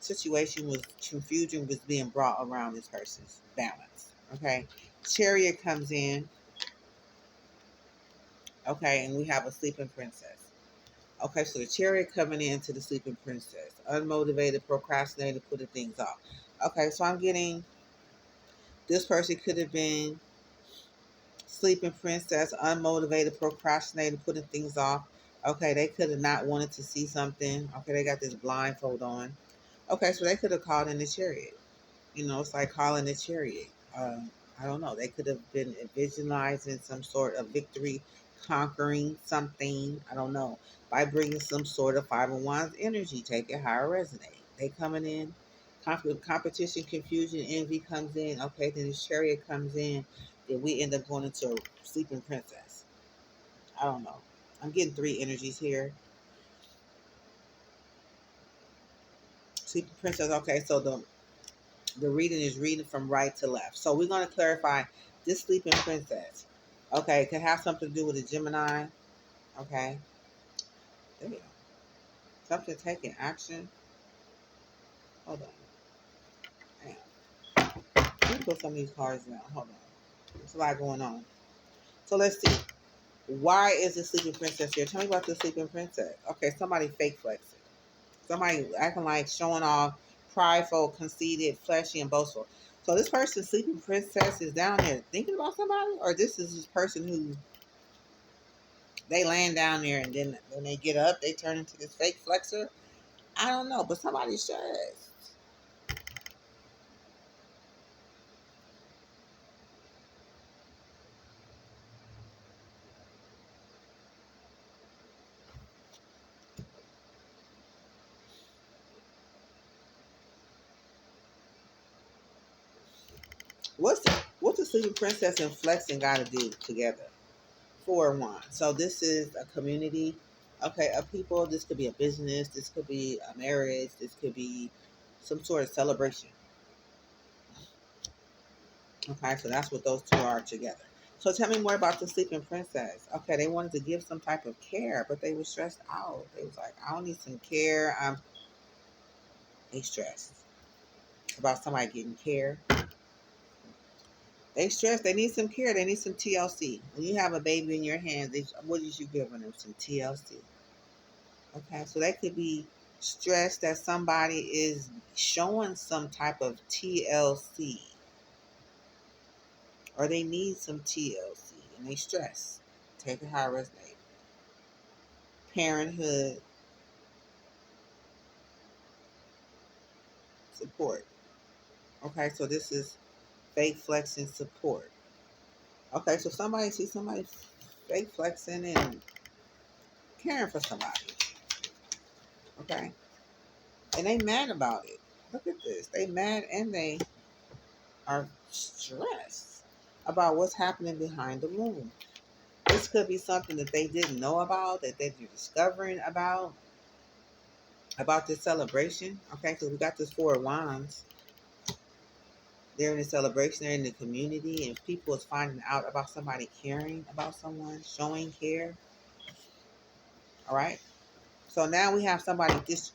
[SPEAKER 1] Situation was confusion was being brought around this person's balance. Okay. Chariot comes in. Okay, and we have a sleeping princess. Okay, so the chariot coming into the sleeping princess. Unmotivated, procrastinated, putting things off. Okay, so I'm getting this person could have been sleeping princess, unmotivated, procrastinated, putting things off. Okay, they could have not wanted to see something. Okay, they got this blindfold on. Okay, so they could have called in the chariot. It's like calling the chariot. I don't know. They could have been visualizing some sort of victory, conquering something. I don't know. By bringing some sort of Five of Wands energy, take it higher resonate. They coming in. Competition, confusion, envy comes in. Okay, then the chariot comes in. Then we end up going into a sleeping princess. I don't know. I'm getting three energies here. Sleeping princess. Okay, so the reading is reading from right to left. So we're going to clarify this sleeping princess. Okay, it could have something to do with a Gemini. Okay. There you go. Something taking action. Hold on. Damn. Let me put some of these cards down. Hold on. There's a lot going on. So let's see. Why is the sleeping princess here? Tell me about the sleeping princess. Okay, somebody fake flexing. Somebody acting like showing off, prideful, conceited, fleshy, and boastful. So this person, sleeping princess, is down there thinking about somebody, or this is this person who They laying down there, and then when they get up, they turn into this fake flexor. I don't know, but somebody's stressed. What's the sleeping princess and flexing got to do together? 4 1. So this is a community, okay, of people. This could be a business. This could be a marriage. This could be some sort of celebration. Okay, so that's what those two are together. So tell me more about the sleeping princess. Okay, they wanted to give some type of care, but they were stressed out. They was like, I don't need some care. They stressed about somebody getting care. They stressed. They need some care. They need some TLC. When you have a baby in your hands, what is you giving them? Some TLC. Okay, so they could be stressed that somebody is showing some type of TLC, or they need some TLC, and they stress. Take it how it resonates. Parenthood support. Okay, so this is fake flexing support. Okay, so somebody sees somebody fake flexing and caring for somebody. Okay, and they mad about it. Look at this. They mad and they are stressed about what's happening behind the moon. This could be something that they didn't know about, that they're discovering about this celebration. Okay, so we got this Four of Wands. They're in the celebration, they're in the community, and people is finding out about somebody caring about someone, showing care. All right. So now we have somebody, this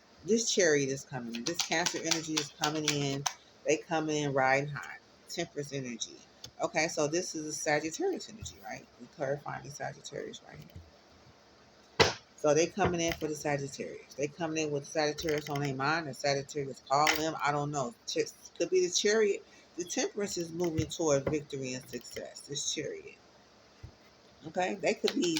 [SPEAKER 1] chariot is coming in. This Cancer energy is coming in. They come in riding high. Temperance energy. Okay, so this is a Sagittarius energy, right? We clarifying the Sagittarius right here. So they coming in for the Sagittarius. They coming in with Sagittarius on their mind. The Sagittarius call them. I don't know. Could be the chariot. The Temperance is moving toward victory and success. This chariot. Okay, they could be.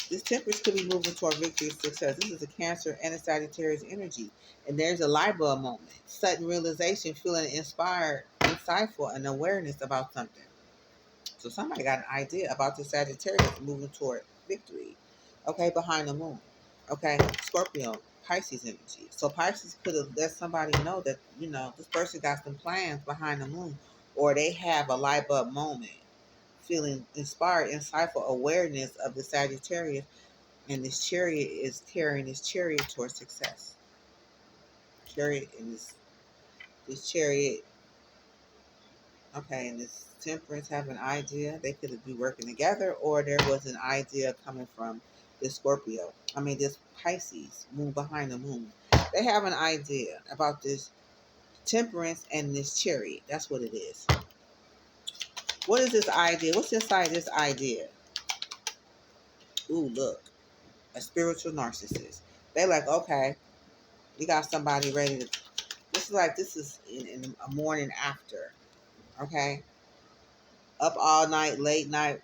[SPEAKER 1] This Temperance could be moving toward victory and success. This is a Cancer and a Sagittarius energy, and there's a light bulb moment, sudden realization, feeling inspired, insightful, and awareness about something. So somebody got an idea about the Sagittarius moving toward victory. Okay, behind the moon. Okay, Scorpio, Pisces energy. So Pisces could have let somebody know that, this person got some plans behind the moon, or they have a light bulb moment, feeling inspired, insightful awareness of the Sagittarius, and this chariot is carrying this chariot towards success. Chariot and this chariot. Okay, and this Temperance have an idea. They could be working together, or there was an idea coming from this Scorpio. I mean, this Pisces, moon behind the moon. They have an idea about this Temperance and this chariot. That's what it is. What is this idea? What's inside this idea? Ooh, look, a spiritual narcissist. They like, okay, we got somebody ready to. This is in a morning after. Okay, up all night, late night,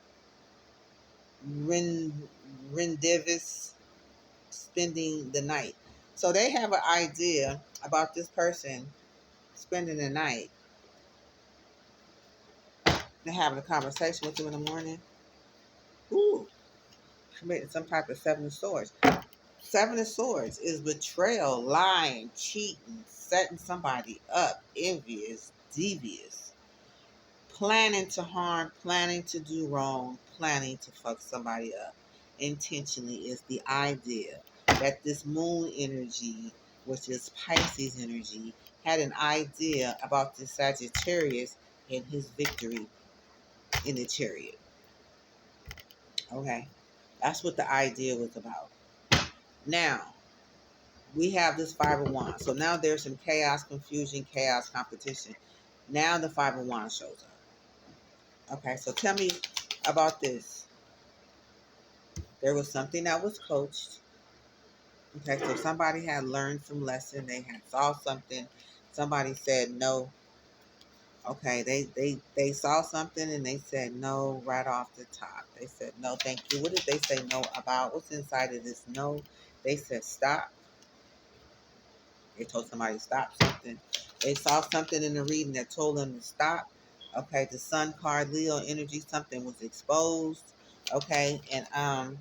[SPEAKER 1] rendivis, spending the night. So they have an idea about this person spending the night and having a conversation with you in the morning. Ooh, committing some type of Seven of Swords. Seven of Swords is betrayal, lying, cheating, setting somebody up, envious, devious, planning to harm, planning to do wrong, planning to fuck somebody up intentionally is the idea that this moon energy, which is Pisces energy, had an idea about the Sagittarius and his victory in the chariot. Okay, that's what the idea was about. Now, we have this Five of Wands. So now there's some chaos, confusion, chaos, competition. Now the Five of Wands shows up. Okay, so tell me about this. There was something that was coached. Okay, so somebody had learned some lesson. They had saw something. Somebody said no. Okay, they saw something and they said no right off the top. They said no, thank you. What did they say no about? What's inside of this no? They said stop. They told somebody to stop something. They saw something in the reading that told them to stop. Okay, the Sun card, Leo energy, something was exposed. Okay, and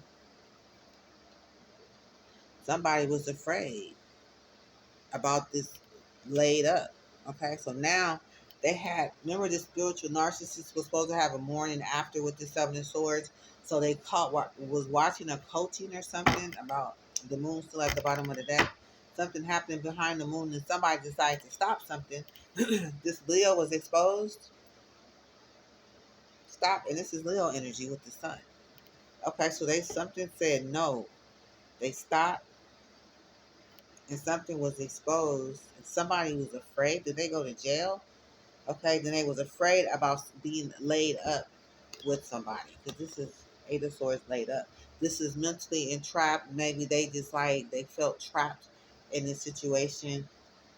[SPEAKER 1] somebody was afraid about this laid up. Okay, so now they had, remember, the spiritual narcissist was supposed to have a morning after with the Seven of Swords. So they was watching a coaching or something about the moon still at the bottom of the deck. Something happened behind the moon and somebody decided to stop something. This Leo was exposed. Stop, and this is Leo energy with the sun. Okay, so they something said no. They stopped and something was exposed and somebody was afraid. Did they go to jail? Okay, then they was afraid about being laid up with somebody because this is Eight of Swords laid up. This is mentally entrapped. Maybe they just like they felt trapped in this situation,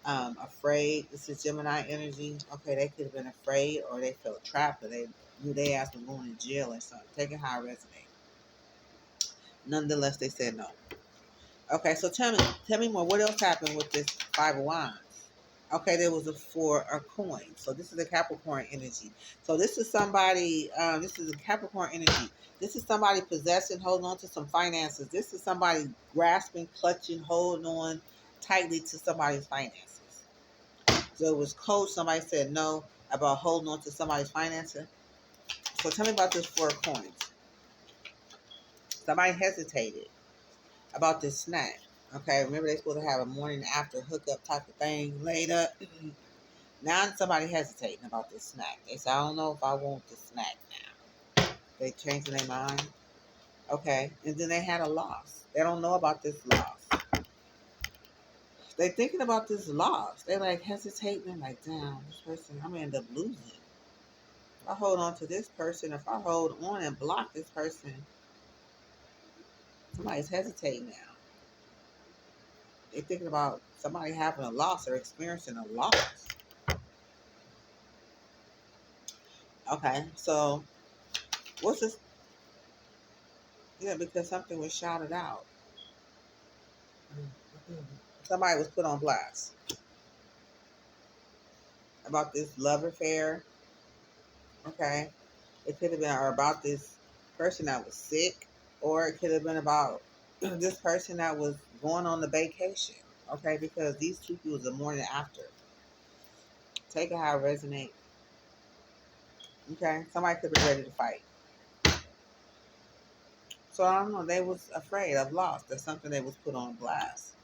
[SPEAKER 1] afraid. This is Gemini energy. Okay, they could have been afraid or they felt trapped or they knew they asked them going to jail or something. Take it how it resonates. Nonetheless, they said no. Okay, so tell me more. What else happened with this Five of Wands? Okay, there was a four of coins. So this is a Capricorn energy. So this is somebody, this is a Capricorn energy. This is somebody possessing, holding on to some finances. This is somebody grasping, clutching, holding on tightly to somebody's finances. So it was coach. Somebody said no about holding on to somebody's finances. So tell me about this four of coins. Somebody hesitated about this snack. Okay, remember they're supposed to have a morning after hookup type of thing laid up. Now somebody hesitating about this snack. They say, I don't know if I want the snack now. They changing their mind. Okay. And then they had a loss. They don't know about this loss. They thinking about this loss. They like hesitating. They're like, damn, this person, I'm gonna end up losing. If I hold on to this person, if I hold on and block this person, somebody's hesitating now. They're thinking about somebody having a loss or experiencing a loss. Okay, so what's this? Yeah, because something was shouted out. Somebody was put on blast about this love affair. Okay, it could have been or about this person that was sick, or it could have been about this person that was going on the vacation. Okay, because these two people the morning after. Take it how it resonates. Okay, somebody could be ready to fight. So I don't know. They was afraid of loss. That's something they was put on blast.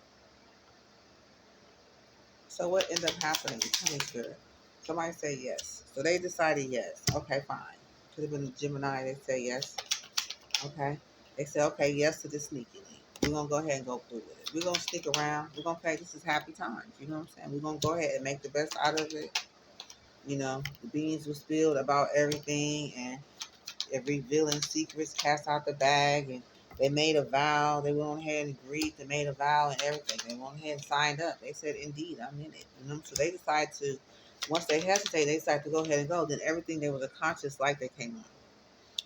[SPEAKER 1] So what ended up happening? Tell me, sure. Somebody say yes. So they decided yes. Okay, fine. Could have been a Gemini. They say yes. Okay. They say, okay, yes to the sneaky link. We're going to go ahead and go through with it. We're going to stick around. We're going to say this is happy times. You know what I'm saying? We're going to go ahead and make the best out of it. You know, the beans were spilled about everything and revealing secrets, cast out the bag. And they made a vow. They went on ahead and agreed. They made a vow and everything. They went ahead and signed up. They said, indeed, I'm in it. You know, so they decided to, once they hesitate, they decided to go ahead and go. Then everything, there was a conscious light that came on.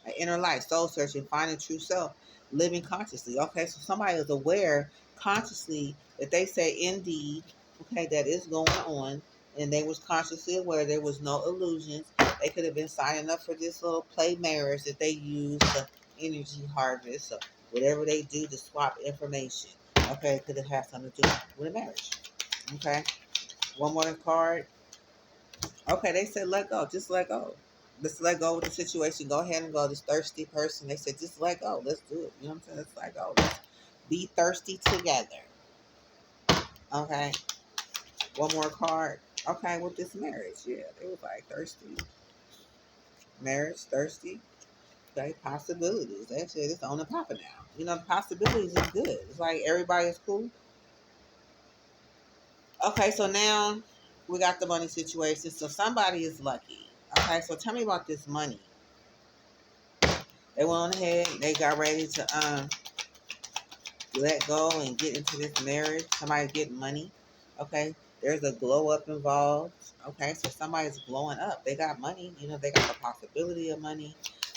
[SPEAKER 1] An inner life, soul searching, finding true self, living consciously. Okay, so somebody is aware consciously that they say indeed, okay, that is going on, and they was consciously aware there was no illusions. They could have been signing up for this little play marriage that they use to energy harvest or whatever they do to swap information. Okay, it could have had something to do with a marriage. Okay, one more card. Okay, they said let go. Just let go. Let's let go of the situation. Go ahead and go. This thirsty person. They said just let go. Let's do it. You know what I'm saying? Let's let go. Let's be thirsty together. Okay. One more card. Okay, with this marriage. Yeah, they was like thirsty. Marriage, thirsty. Okay, possibilities. That's it. It's on the popping now. You know, the possibilities is good. It's like everybody is cool. Okay, so now we got the money situation. So somebody is lucky. Okay, so tell me about this money. They went on ahead. They got ready to let go and get into this marriage. Somebody get money. Okay, There's a glow up involved. Okay, so somebody's glowing up. They got money. They got the possibility of money.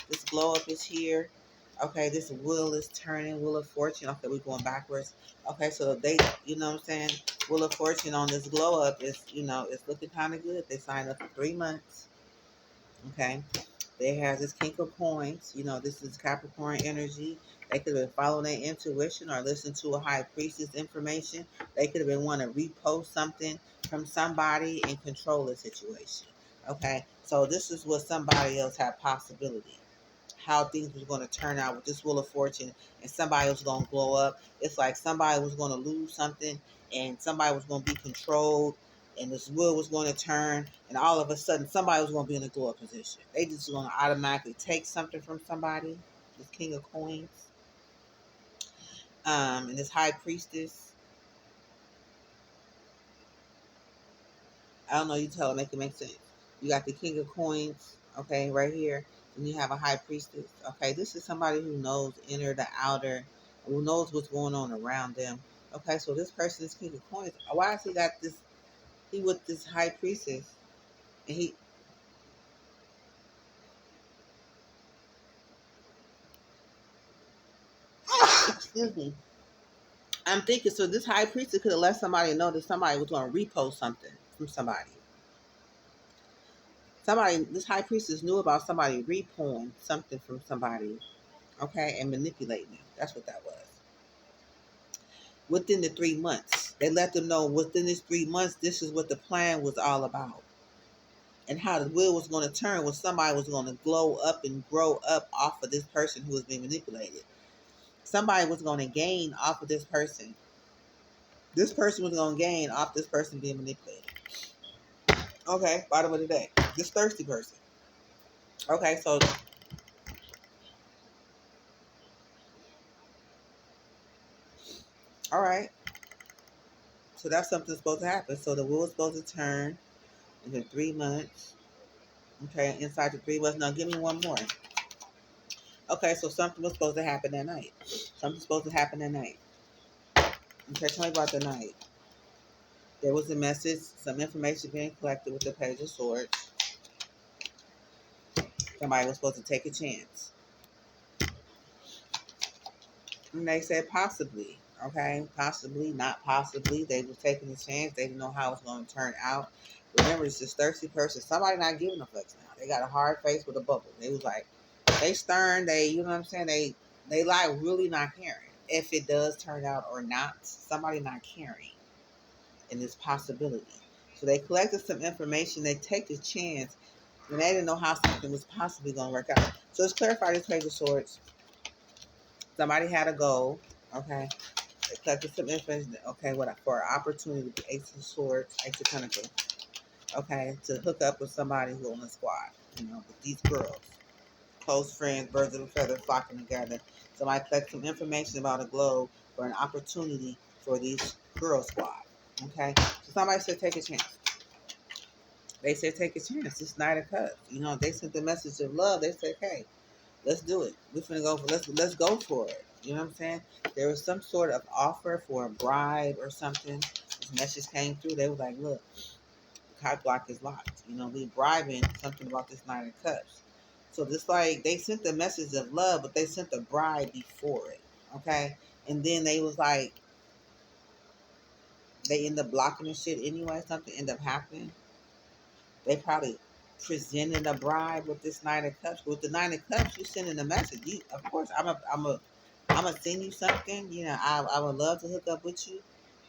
[SPEAKER 1] This glow up is here. Okay, this wheel is turning. Wheel of fortune. Okay, we're going backwards. Okay, so they, what I'm saying? Wheel of fortune on this glow up is, it's looking kind of good. They signed up for 3 months. Okay, they have this King of Coins. This is Capricorn energy. They could have been following their intuition or listen to a high priestess information. They could have been wanting to repost something from somebody and control the situation. Okay, so this is what somebody else had possibility. How things was going to turn out with this Wheel of Fortune, and somebody was going to blow up. It's like somebody was going to lose something, and somebody was going to be controlled, and this wheel was going to turn, and all of a sudden somebody was going to be in a glow up position. They just going to automatically take something from somebody. This King of Coins, and this High Priestess. I don't know. You tell it, make it make sense. You got the King of Coins, okay, right here. And you have a High Priestess. Okay, this is somebody who knows inner to outer, who knows what's going on around them. Okay, so this person is King of Coins. Why has he got this? He with this High Priestess, and he. Excuse me. I'm thinking so. This High Priestess could have let somebody know that somebody was going to repost something from somebody. This High Priestess knew about somebody repoing something from somebody, okay, and manipulating it. That's what that was. Within the 3 months, they let them know within this 3 months, this is what the plan was all about. And how the wheel was going to turn was somebody was going to glow up and grow up off of this person who was being manipulated. Somebody was going to gain off of this person. This person was going to gain off this person being manipulated. Okay, bottom of the day. This thirsty person. Okay, so all right. So that's something supposed to happen. So the wheel is supposed to turn in 3 months. Okay, inside the 3 months. Now give me one more. Okay, so something was supposed to happen that night. Something's supposed to happen that night. Okay, tell me about the night. There was a message, some information being collected with the Page of Swords. Somebody was supposed to take a chance. And they said possibly. Okay, possibly, not possibly. They were taking a chance. They didn't know how it was going to turn out. Remember, it's this thirsty person. Somebody not giving a fuck now. They got a hard face with a bubble. They was like, they stern. They, you know what I'm saying? They like really not caring if it does turn out or not. Somebody not caring in this possibility. So they collected some information. They take a chance, and they didn't know how something was possibly going to work out. So let's clarify this Page of Swords. Somebody had a goal. Okay. They collected some information. Okay, what for an opportunity, Ace of Swords, Ace of Pentacles. Okay, to hook up with somebody who on the squad. With these girls, close friends, birds of a feather flocking together. Somebody collect some information about a globe for an opportunity for these girl squad. Okay, so somebody said take a chance. They said take a chance. This Knight of Cups. They sent the message of love. They said, hey, let's do it. We're finna go for let's go for it. You know what I'm saying? There was some sort of offer for a bribe or something. This message came through. They were like, look, the cock block is locked. We bribing something about this Nine of Cups. So this like they sent the message of love, but they sent the bribe before it. Okay? And then they was like they end up blocking the shit anyway. Something end up happening. They probably presented a bribe with this Nine of Cups. With the Nine of Cups, you sending a message. Of course, I'm gonna send you something. I would love to hook up with you.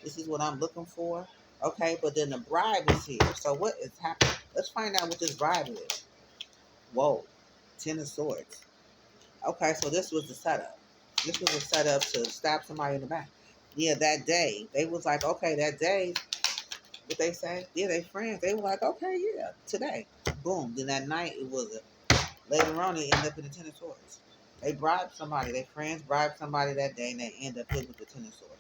[SPEAKER 1] This is what I'm looking for. Okay, but then the bribe is here. So what is happening? Let's find out what this bribe is. Whoa, 10 of Swords. Okay, so this was the setup. This was a setup to stab somebody in the back. Yeah, that day they was like, okay, that day. What they say? Yeah, they friends. They were like, okay, yeah, today. Boom. Then that night it was later on it ended up in the 10 of Swords. They bribed somebody. Their friends bribed somebody that day, and they end up hit with the 10 of Swords.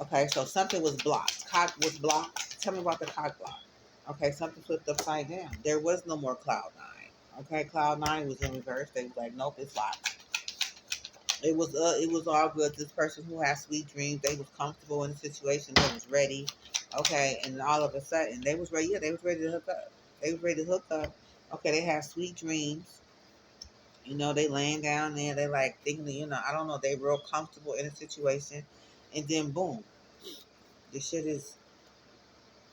[SPEAKER 1] Okay, so something was blocked. Cock was blocked. Tell me about the cock block. Okay, something flipped upside down. There was no more Cloud 9. Okay, Cloud 9 was in reverse. They was like, nope, it's locked. It was all good. This person who had sweet dreams, they was comfortable in the situation. They was ready. Okay, and all of a sudden they was ready. Yeah, they was ready to hook up. They was ready to hook up. Okay, they had sweet dreams. They laying down there. They like thinking, I don't know. They real comfortable in a situation, and then boom, the shit is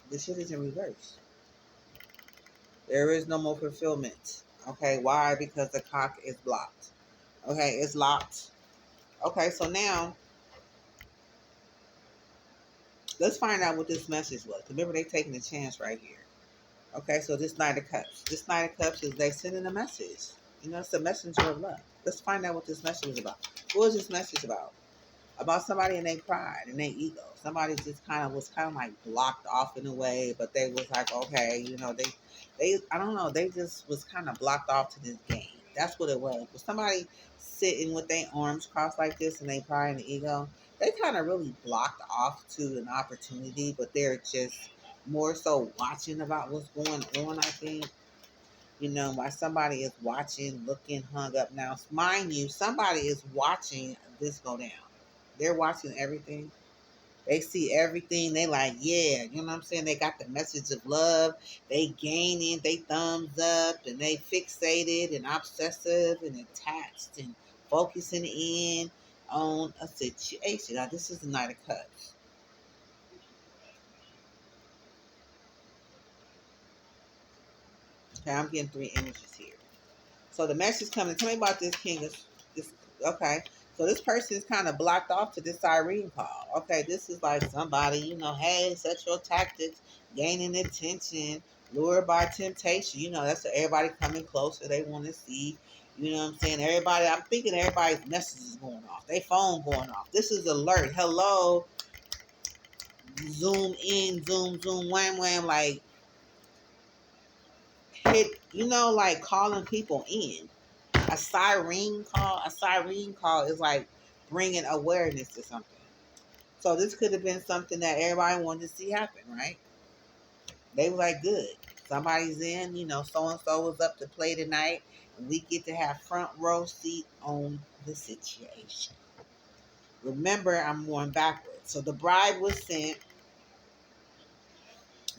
[SPEAKER 1] the shit is in reverse. There is no more fulfillment. Okay, why? Because the cock is blocked. Okay, it's locked. Okay, so now let's find out what this message was. Remember, they taking a chance right here. Okay, so this Knight of Cups. This Knight of Cups is they sending a message. It's a messenger of love. Let's find out what this message is about. What is this message about? About somebody in their pride and their ego. Somebody just was kind of like blocked off in a way, but they was like, okay, they I don't know, they just was kind of blocked off to this game. That's what it was. But somebody sitting with their arms crossed like this and they pride and ego, they kind of really blocked off to an opportunity, but they're just more so watching about what's going on, I think. While somebody is watching, looking, hung up. Now, mind you, somebody is watching this go down. They're watching everything. They see everything. They like, yeah, you know what I'm saying? They got the message of love. They gaining, they thumbs up, and they fixated and obsessive and attached and focusing in on a situation. Now, this is the Knight of Cups. Okay, I'm getting three images here. So the message coming. Tell me about this king of this. Okay, so this person is kind of blocked off to this siren call. Okay, this is like somebody, hey, sexual tactics, gaining attention, lured by temptation. That's everybody coming closer. They want to see. You know what I'm saying? I'm thinking everybody's message is going off. Their phone going off. This is alert. Hello. Zoom in, zoom, wham, wham. Like, hit, like calling people in. A siren call is like bringing awareness to something. So this could have been something that everybody wanted to see happen, right? They were like, good, somebody's in, so and so was up to play tonight, and we get to have front row seat on the situation. Remember, I'm going backwards. So the bride was sent.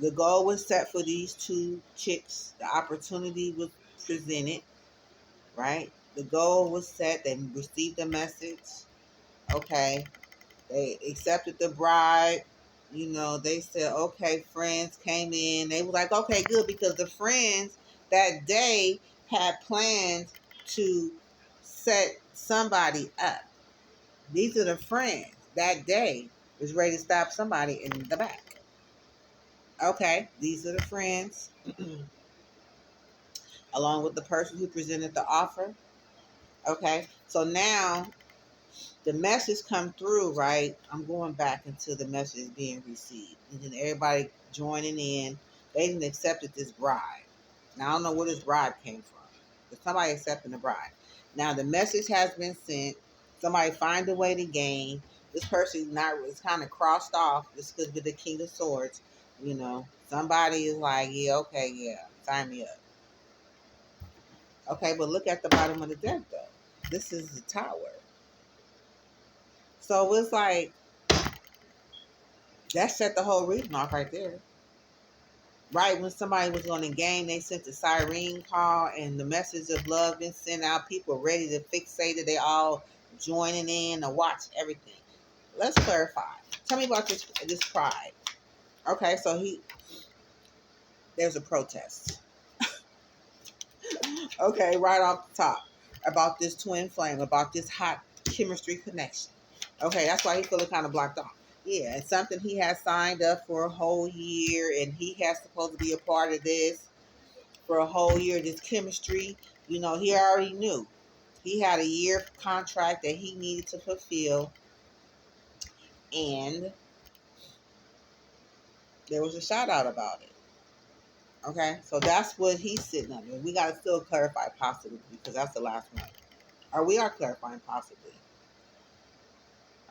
[SPEAKER 1] The goal was set for these two chicks. The opportunity was presented, right? The goal was set. They received the message. Okay. They accepted the bribe. They said, okay, friends came in. They were like, okay, good, because the friends that day had plans to set somebody up. These are the friends that day was ready to stop somebody in the back. Okay, these are the friends, along with the person who presented the offer. Okay, so now the message come through, right? I'm going back into the message being received. And then everybody joining in. They didn't accepted this bribe. Now, I don't know where this bribe came from. But somebody accepting the bribe. Now, the message has been sent. Somebody find a way to gain. This person is kind of crossed off. This could be the King of Swords. Somebody is like, yeah, okay, yeah, sign me up. Okay, but look at the bottom of the deck, though. This is the Tower. So it's like, that set the whole reading off right there. Right when somebody was on the game, they sent the siren call and the message of love been sent out. People ready to fixate it. They all joining in to watch everything. Let's clarify. Tell me about this pride. Okay, so there's a protest. Okay, right off the top about this twin flame, about this hot chemistry connection. Okay, that's why he's feeling kind of blocked off. Yeah, it's something he has signed up for a whole year, and he has supposed to be a part of this for a whole year. This chemistry, he already knew. He had a year contract that he needed to fulfill, and there was a shout out about it. Okay, so that's what he's sitting under. We got to still clarify possibly because that's the last one. Or we are clarifying possibly.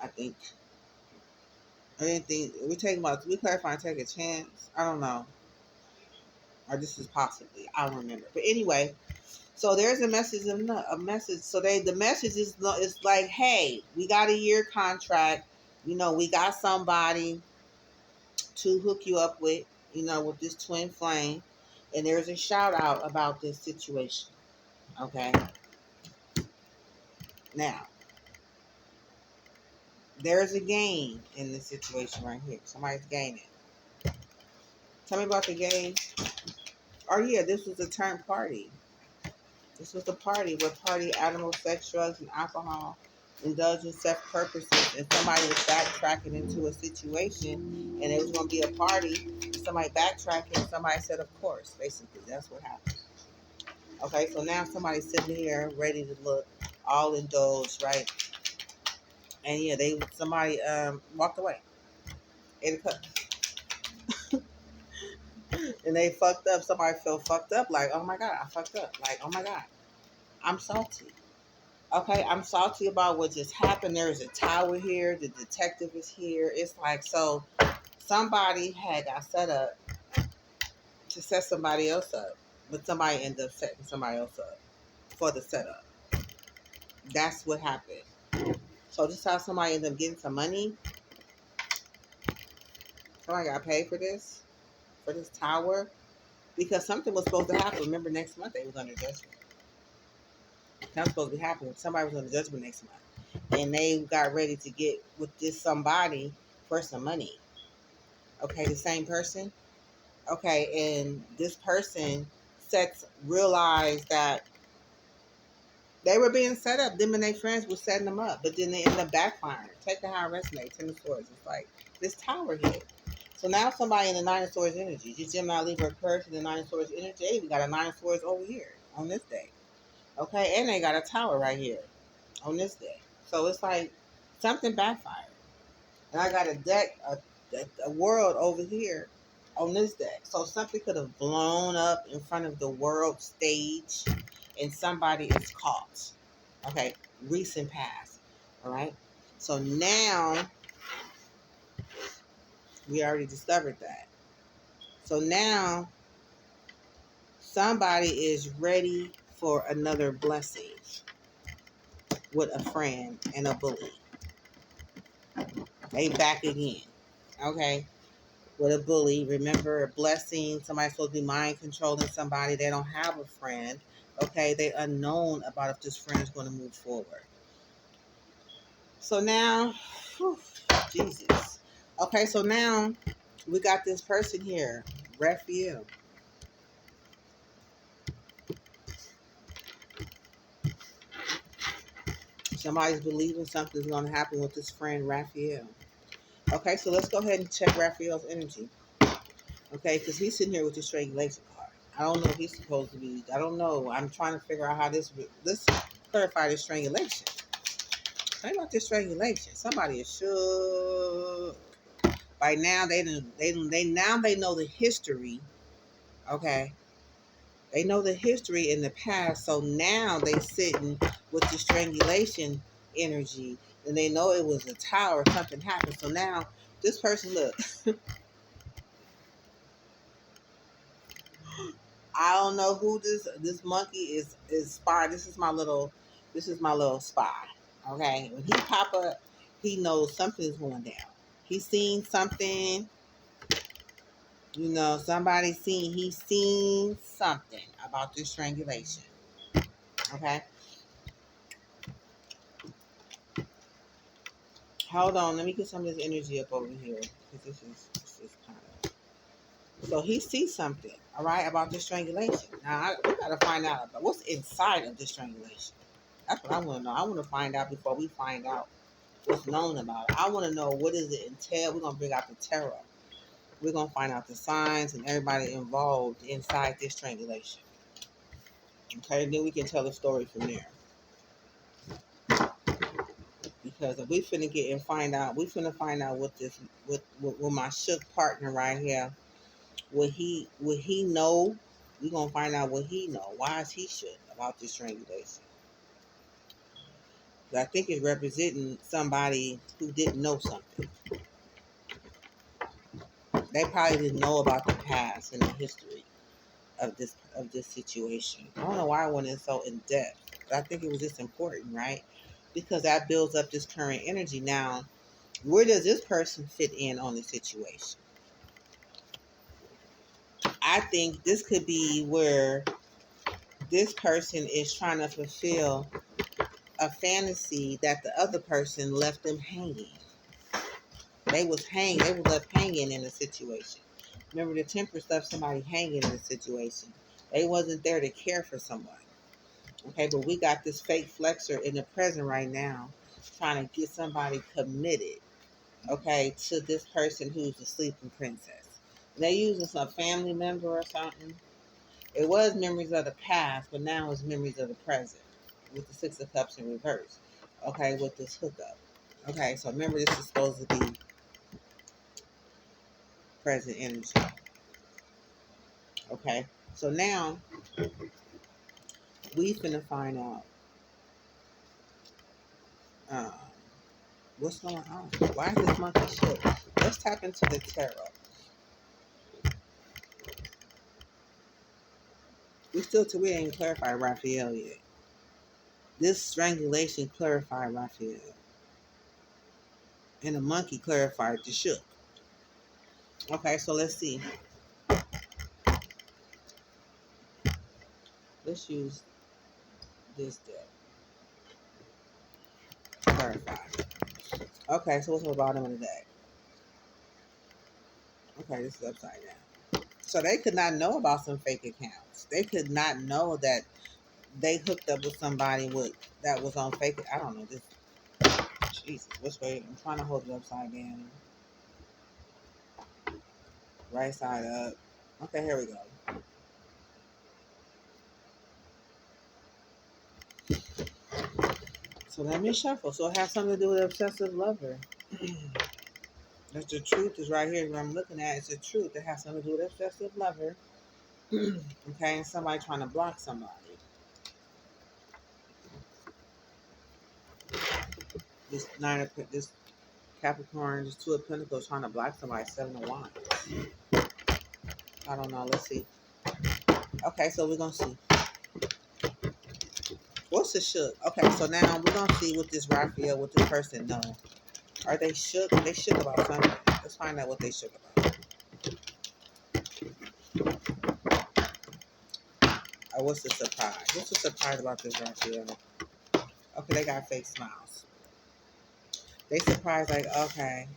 [SPEAKER 1] I think. Anything we clarifying take a chance. I don't know. Or this is possibly. I don't remember. But anyway, so there's a message a message. So the message is like, hey, we got a year contract. We got somebody. to hook you up with, with this twin flame. And there's a shout out about this situation. Okay. Now, there's a gain in this situation right here. Somebody's gaining. Tell me about the gain. Oh yeah, this was a turn party. This was a party where party animal, sex, drugs, and alcohol indulge in self purposes, and somebody was backtracking into a situation, and it was going to be a party. And somebody backtracking, and somebody said, "Of course." Basically, that's what happened. Okay, so now somebody's sitting here ready to look all indulged, right? And yeah, somebody walked away, ate a cup, and they fucked up. Somebody felt fucked up, like, "Oh my god, I fucked up." Like, "Oh my god, I'm salty." Okay, I'm salty about what just happened. There's a tower here. The detective is here. It's like, so somebody had got set up to set somebody else up, but somebody ended up setting somebody else up for the setup. That's what happened. So just how somebody ended up getting some money. Somebody got paid for this tower, because something was supposed to happen. Remember, next month they was under judgment. That was supposed to be happening. Somebody was under judgment next month, and they got ready to get with this somebody for some money. Okay, the same person. Okay, and this person realized that they were being set up. Them and their friends were setting them up, but then they ended up backfiring. Take the high resonate, 10 of swords. It's like this tower hit. So now somebody in the Nine of Swords energy, just Gemini, Libra, Aquarius, in the Nine of Swords energy. Hey, we got a Nine of Swords over here on this day. Okay, and they got a tower right here on this day. So it's like something backfired. And I got a deck, a world over here on this deck. So something could have blown up in front of the world stage, and somebody is caught. Okay, recent past. All right. So now we already discovered that. So now somebody is ready for another blessing with a friend and a bully. They back again. Okay. With a bully. Remember, a blessing. Somebody's supposed to be mind controlling somebody. They don't have a friend. Okay. They unknown about if this friend is going to move forward. So now, whew, Jesus. Okay. So now we got this person here, Raphael. Somebody's believing something's going to happen with this friend, Raphael. Okay. So let's go ahead and check Raphael's energy. Okay. Because he's sitting here with the strangulation card. I don't know if he's supposed to be. I don't know. I'm trying to figure out how this. Let's clarify this strangulation. Think about this strangulation. Somebody is shook. By now, they know the history. Okay, they know the history in the past. So now they sitting with the strangulation energy, and they know it was a tower. Something happened. So now this person, look. I don't know who this monkey is spy. This is my little spy. Okay, when he pop up, he knows something's going down. He's seen something. He's seen something about this strangulation. Okay, hold on. Let me get some of this energy up over here because this is kind of. So he sees something, all right, about this strangulation. Now we gotta find out about what's inside of this strangulation. That's what I want to know. I want to find out before we find out what's known about it. I want to know what does it entail. We're gonna bring out the tarot. We're gonna find out the signs and everybody involved inside this strangulation. Okay, and then we can tell the story from there. Because if we finna get and find out, we finna find out what this, with my shook partner right here. Would he know? We gonna find out what he know. Why is he shook about this strangulation? I think it's representing somebody who didn't know something. They probably didn't know about the past and the history of this situation. I don't know why I went in so in depth, but I think it was just important, right? Because that builds up this current energy. Now, where does this person fit in on the situation? I think this could be where this person is trying to fulfill a fantasy that the other person left them hanging. They was left hanging in a situation. Remember, the temper left somebody hanging in a situation. They wasn't there to care for someone. Okay, but we got this fake flexor in the present right now trying to get somebody committed, okay, to this person who's the sleeping princess. They using some family member or something. It was memories of the past, but now it's memories of the present with the Six of Cups in reverse. Okay, with this hookup. Okay, so remember this is supposed to be present energy. Okay, so now we finna find out um, what's going on. Why is this monkey shook? Let's tap into the tarot. We ain't clarified Raphael yet. This strangulation clarified Raphael. And the monkey clarified the shook. Okay, so let's see. Let's use this deck. Clarify. Okay, so what's on the bottom of the deck? Okay, this is upside down. So they could not know about some fake accounts. They could not know that they hooked up with somebody that was on fake. I don't know this. Jesus, which way? I'm trying to hold it upside down. Right side up. Okay, here we go. So let me shuffle. So it has something to do with obsessive lover. That's the truth is right here. What I'm looking at is the truth. It has something to do with obsessive lover. Okay, and somebody trying to block somebody. This Capricorn, this Two of Pentacles trying to block somebody. Seven of Wands. I don't know. Let's see. Okay, so we're gonna see. What's the shook? Okay, so now we're gonna see what this Raphael, what this person know. Are they shook? They shook about something. Let's find out what they shook about. Or what's the surprise? What's the surprise about this Raphael? Okay, they got fake smiles. They surprised, like, okay.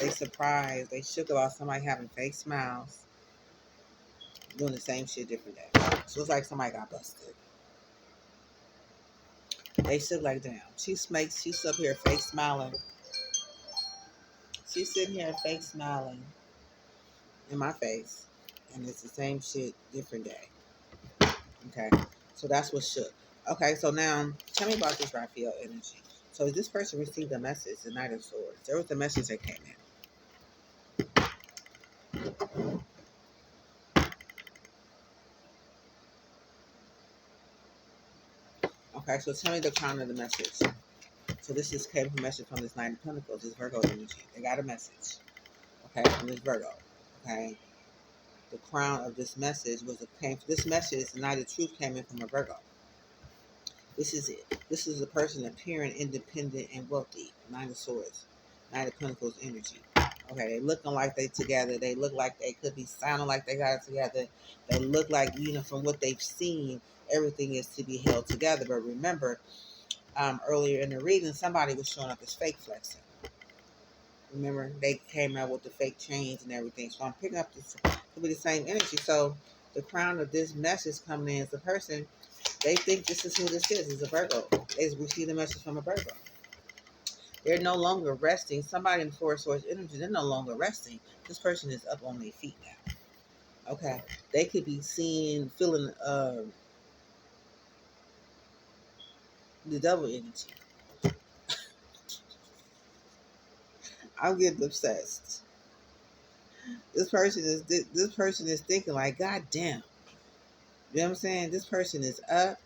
[SPEAKER 1] They surprised. They shook about somebody having fake smiles, doing the same shit different day. So it's like somebody got busted. They shook like, damn. She's up here fake smiling. She's sitting here fake smiling in my face. And it's the same shit, different day. Okay. So that's what shook. Okay, so now tell me about this Raphael energy. So this person received a message, the Knight of Swords. There was a message that came in. Okay, so tell me the crown of the message. So this just came from a message from this Nine of Pentacles, this Virgo energy. They got a message, okay, from this Virgo, okay. The crown of this message this message, the Knight of Truth came in from a Virgo. This is it. This is a person appearing independent and wealthy. Nine of Swords, Nine of Pentacles energy. Okay, they looking like they together. They look like they could be sounding like they got it together. They look like, from what they've seen, everything is to be held together. But remember, earlier in the reading, somebody was showing up as fake flexing. Remember, they came out with the fake chains and everything. So I'm picking up this could be the same energy. So the crown of this message coming in is the person. They think this is who this is. It's a Virgo. They receive the message from a Virgo. They're no longer resting. Somebody in the Four of Swords energy, they're no longer resting. This person is up on their feet now. Okay. They could be feeling the double energy. I'm getting obsessed. This person is thinking like, God damn. You know what I'm saying? This person is up.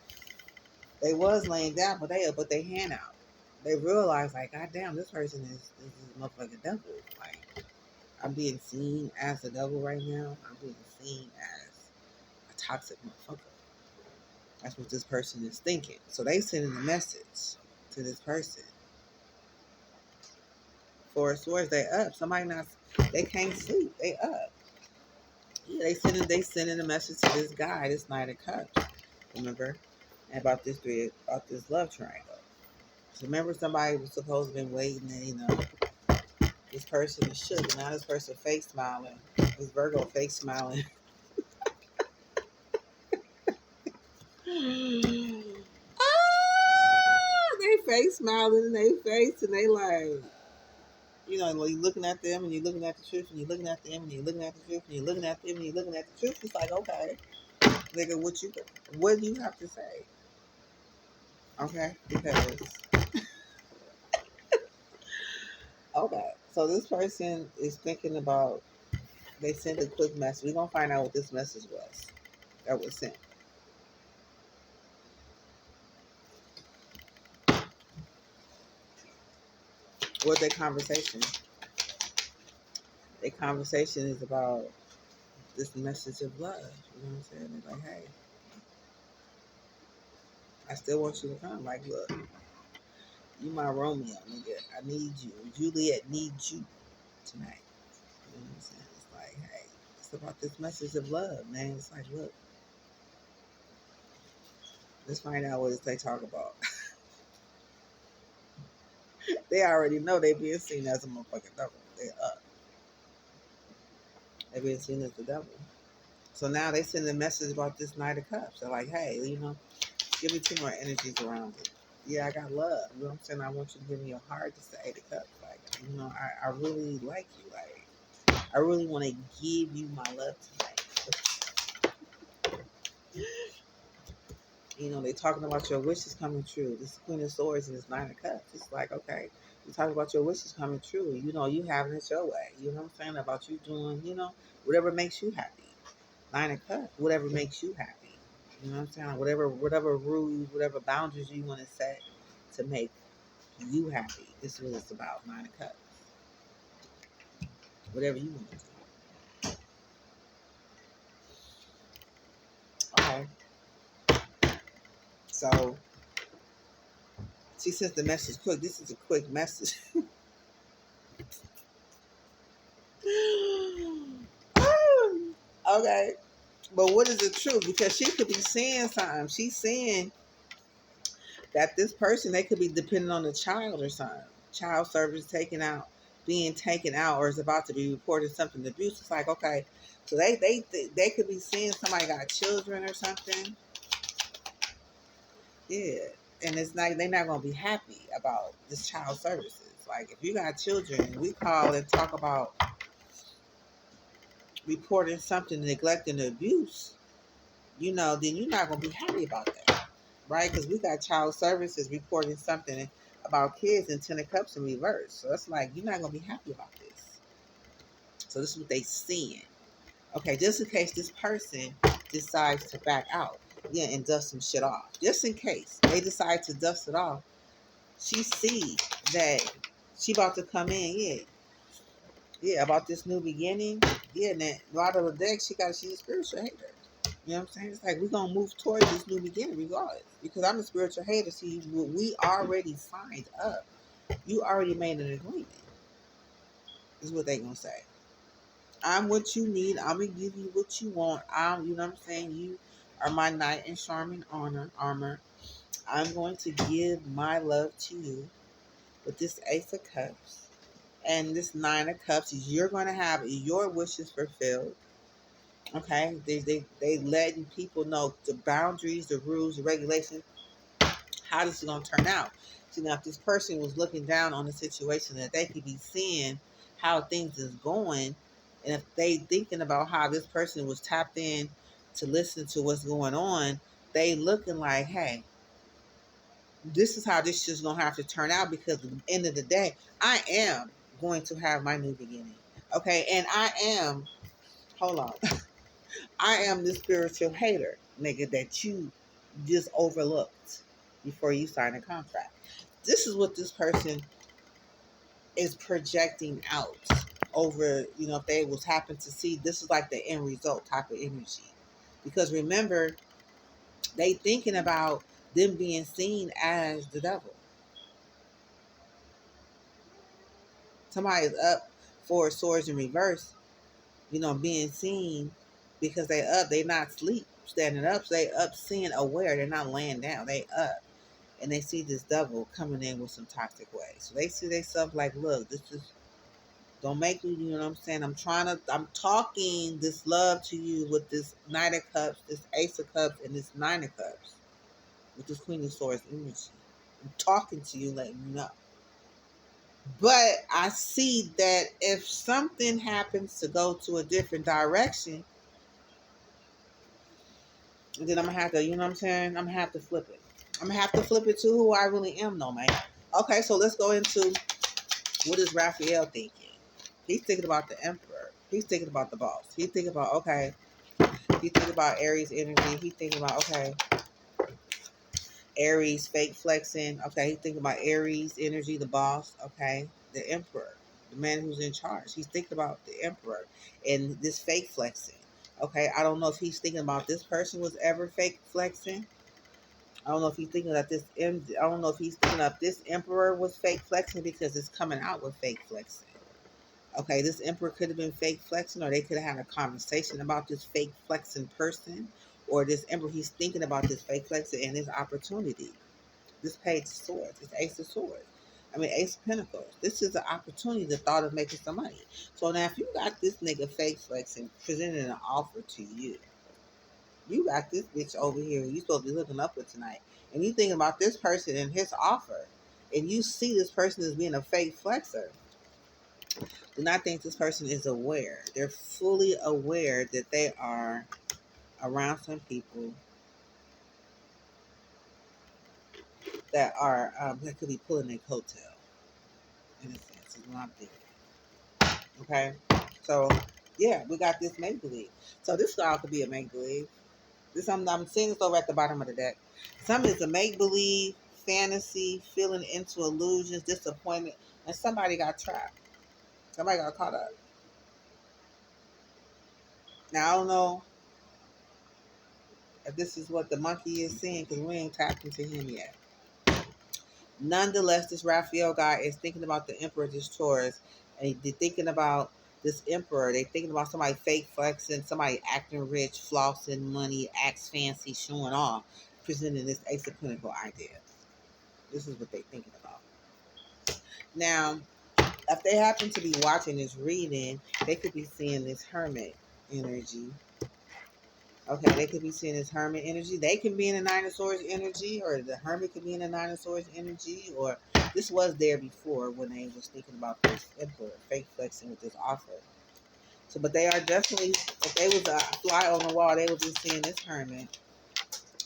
[SPEAKER 1] They was laying down, but they up, but they hand out. They realize like, God damn, this person is a motherfucking devil. Like, I'm being seen as a devil right now. I'm being seen as a toxic motherfucker. That's what this person is thinking. So they sending a message to this person. Four of Swords, they up. They can't sleep. They up. Yeah, they sending a message to this guy, this Knight of Cups. Remember? And about this love triangle. So remember somebody was supposed to been waiting and this person is shook. Now this person fake smiling. This Virgo fake smiling. They face smiling in their face and they like, like you looking at them and you're looking at the truth and you're looking at them and you're looking at the truth and you're looking at them and you're looking at the truth. It's like, okay, nigga, what do you have to say? Okay, because okay, so this person is thinking about. They sent a quick message. We're gonna find out what this message was that was sent. What their conversation? Their conversation is about this message of love. You know what I'm saying? They're like, hey, I still want you to come. Like, look, you my Romeo, nigga. I need you. Juliet needs you tonight. You know what I'm saying? It's like, hey, it's about this message of love, man. It's like, look, let's find out what they talk about. They already know they being seen as a motherfucking devil. They up. They being seen as the devil. So now they send a message about this Knight of Cups. They're like, hey, give me two more energies around it. Yeah, I got love. You know what I'm saying? I want you to give me your heart. Just the Eight of Cups. Like, I really like you. Like, I really want to give you my love tonight. They talking about your wishes coming true. This Queen of Swords and this Nine of Cups. It's like, okay, you talking about your wishes coming true. You having it your way. You know what I'm saying? About you doing, whatever makes you happy. Nine of Cups, whatever makes you happy. You know what I'm saying? Whatever rules, whatever boundaries you want to set to make you happy. This is what it's about. Nine of Cups. Whatever you want to do. Okay. So she sent the message quick. This is a quick message. Okay. But what is the truth? Because she could be saying something. She's saying that this person, they could be depending on the child or something. Child service being taken out, or is about to be reported something abuse. It's like, okay, so they could be seeing somebody got children or something. Yeah, and it's like they're not gonna be happy about this child services. Like if you got children, we call and talk about reporting something neglecting or abuse. Then you're not gonna be happy about that, right? Because we got child services reporting something about kids in Ten of Cups in reverse. So it's like you're not gonna be happy about this. So this is what they seeing. Okay, just in case this person decides to back out, yeah, and dust some shit off. Just in case they decide to dust it off, she see that she about to come in, yeah. Yeah, about this new beginning. Yeah, and then a lot of the deck, she's a spiritual hater. You know what I'm saying? It's like we're gonna move towards this new beginning regardless. Because I'm a spiritual hater. See, we already signed up. You already made an agreement. Is what they gonna say. I'm what you need. I'm gonna give you what you want. You know what I'm saying? You are my knight in charming armor. I'm going to give my love to you with this Ace of Cups and this Nine of Cups. You're going to have your wishes fulfilled. Okay, they letting people know the boundaries, the rules, the regulations, how this is gonna turn out. So now, if this person was looking down on the situation, that they could be seeing how things is going, and if they thinking about how this person was tapped in to listen to what's going on, they looking like, hey, this is how this is gonna have to turn out because at the end of the day, I am going to have my new beginning. Okay, and I am. Hold on. I am the spiritual hater, nigga, that you just overlooked before you sign a contract. This is what this person is projecting out over, if they was happen to see, this is like the end result type of energy. Because remember, they thinking about them being seen as the devil. Somebody is up for swords in reverse, being seen because they up. They not sleep, standing up. So they up, seeing aware. They're not laying down. They up. And they see this devil coming in with some toxic ways. So they see themselves like, look, this is, don't make me, you know what I'm saying? I'm talking this love to you with this Knight of Cups, this Ace of Cups, and this Nine of Cups, with this Queen of Swords energy. I'm talking to you, letting you know. But I see that if something happens to go to a different direction, then I'm gonna have to, you know what I'm saying? I'm gonna have to flip it. I'm gonna have to flip it to who I really am, though, man. Okay, so let's go into what is Raphael thinking? He's thinking about the Emperor. He's thinking about the boss. He's thinking about, okay, he's thinking about Aries energy. He's thinking about, okay, Aries fake flexing. Okay, he's thinking about Aries energy, the boss. Okay, the Emperor, the man who's in charge. He's thinking about the Emperor and this fake flexing. Okay, I don't know if he's thinking about this person was ever fake flexing. I don't know if he's thinking that I don't know if he's thinking that this Emperor was fake flexing because it's coming out with fake flexing. Okay, this Emperor could have been fake flexing, or they could have had a conversation about this fake flexing person, or this Emperor, he's thinking about this fake flexing and his opportunity. This Page of Swords, this Ace of Swords. I mean, Ace of Pentacles. This is an opportunity, the thought of making some money. So now, if you got this nigga fake flexing presenting an offer to you, you got this bitch over here you supposed to be hooking up with tonight, and you thinking about this person and his offer, and you see this person as being a fake flexer, do not think this person is aware. They're fully aware that they are around some people that could be pulling their coattail. In a sense, is what I'm thinking. Okay, so yeah, we got this make believe. So this style could be a make believe. This I'm seeing this over at the bottom of the deck. Some is a make believe, fantasy, feeling into illusions, disappointment, and somebody got trapped. Somebody got caught up. Now I don't know if this is what the monkey is seeing because we ain't tapped into him yet. Nonetheless, this Raphael guy is thinking about the Emperor, this Taurus, and they're thinking about this Emperor. They're thinking about somebody fake flexing, somebody acting rich, flossing money, acts fancy, showing off, presenting this Ace of Pentacle idea. This is what they're thinking about. Now, if they happen to be watching this reading, they could be seeing this Hermit energy. Okay, they could be seeing this Hermit energy. They can be in a Nine of Swords energy, or the Hermit could be in a Nine of Swords energy, or this was there before when they was thinking about this Emperor fake flexing with this offer. So, but they are definitely, if they was a fly on the wall, they would be seeing this Hermit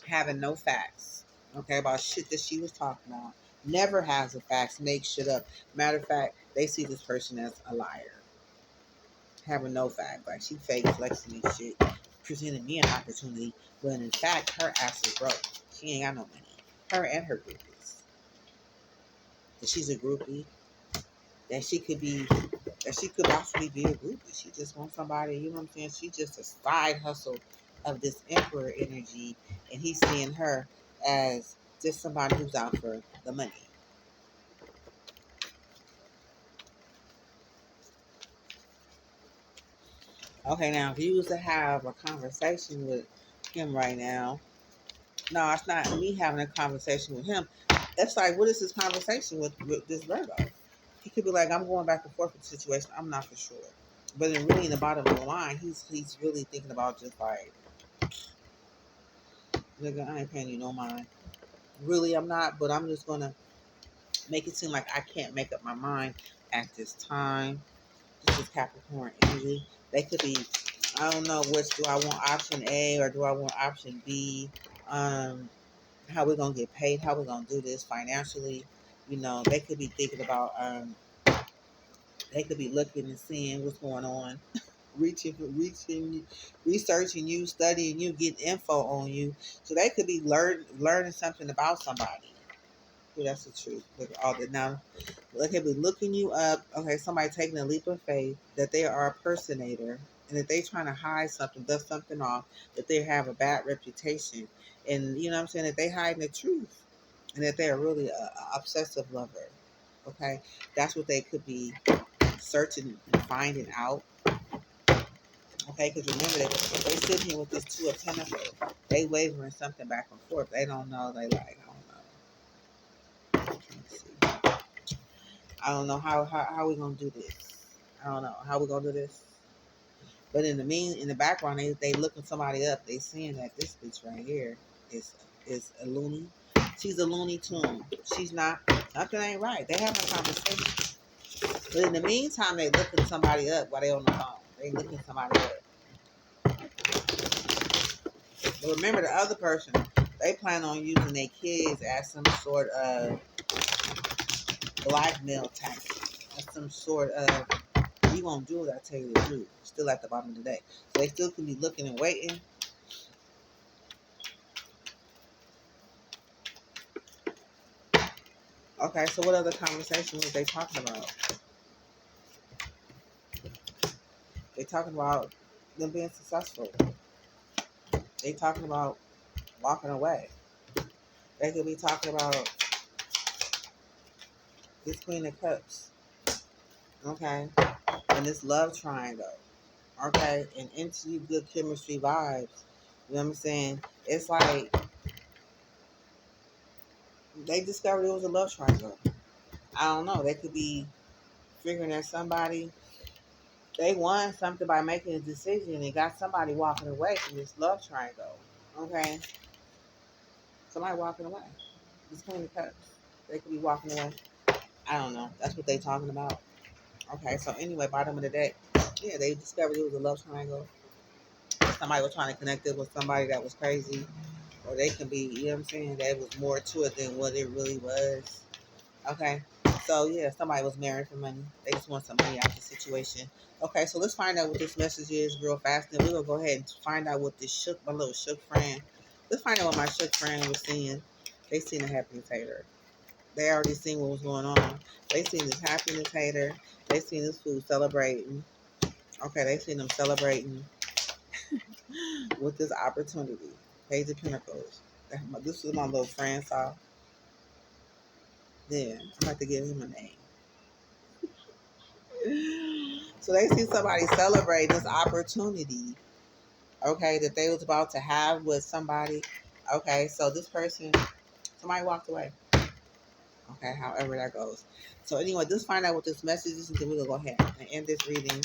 [SPEAKER 1] having no facts, okay, about shit that she was talking about. Never has the facts, makes shit up. Matter of fact, they see this person as a liar, having no facts. Like she fake flexing and shit, presenting me an opportunity when in fact her ass is broke. She ain't got no money. Her and her groupies. That she's a groupie. That she could be. That she could possibly be a groupie. She just wants somebody. You know what I'm saying? She just a side hustle of this Emperor energy, and he's seeing her as just somebody who's out for the money. Okay, now if you was to have a conversation with him right now, no, it's not me having a conversation with him. It's like, what is this conversation with this Virgo? He could be like, I'm going back and forth with the situation. I'm not for sure. But in really in the bottom of the line, he's really thinking about just like, nigga, I ain't paying you no mind. Really, I'm not, but I'm just gonna make it seem like I can't make up my mind at this time. This is Capricorn energy. They could be, I don't know, which do I want, option A or do I want option B? How we're gonna get paid, how we're gonna do this financially. You know, they could be thinking about they could be looking and seeing what's going on, reaching, researching you, studying you, getting info on you. So they could be learning something about somebody. Yeah, that's the truth. Look at all that now. They could be looking you up. Okay, somebody taking a leap of faith that they are a personator and that they trying to hide something, dust something off, that they have a bad reputation, and you know what I'm saying, that they hiding the truth, and that they are really a obsessive lover. Okay, that's what they could be searching and finding out. Okay, because remember they sitting here with this Two of Pentacles. They wavering something back and forth. They don't know. They like, I don't know. Let's see. I don't know how we gonna do this. I don't know how we gonna do this. But in the background, they looking somebody up. They seeing that this bitch right here is a loony. She's a Looney Tune. She's not. Nothing ain't right. They having a conversation. But in the meantime, they looking somebody up while they on the phone. They looking somebody up. But remember, the other person, they plan on using their kids as some sort of blackmail tactic, as some sort of, you won't do what I tell you to do. Still at the bottom of the day. So they still can be looking and waiting. Okay, so what other conversation was they talking about? They talking about them being successful. They talking about walking away. They could be talking about this Queen of Cups. Okay, and this love triangle. Okay, and into you good chemistry vibes. You know what I'm saying? It's like they discovered it was a love triangle. I don't know. They could be figuring that somebody, they won something by making a decision and got somebody walking away from this love triangle. Okay? Somebody walking away. This Queen of Cups. They could be walking away. I don't know. That's what they talking about. Okay, so anyway, bottom of the deck. Yeah, they discovered it was a love triangle. Somebody was trying to connect it with somebody that was crazy. Or they can be, you know what I'm saying? There was more to it than what it really was. Okay. So yeah, somebody was married for money. They just want some money out of the situation. Okay, so let's find out what this message is real fast. Then we're gonna go ahead and find out what this shook, my little shook friend. Let's find out what my shook friend was seeing. They seen a happiness hater. They already seen what was going on. They seen this happiness hater. They seen this fool celebrating. Okay, they seen them celebrating with this opportunity. Page of Pentacles. This is my little friend saw. Yeah, I'm about to give him a name. So they see somebody celebrate this opportunity, okay, that they was about to have with somebody. Okay, so this person, somebody walked away. Okay, however that goes. So anyway, just find out what this message is, and then we're gonna go ahead and end this reading.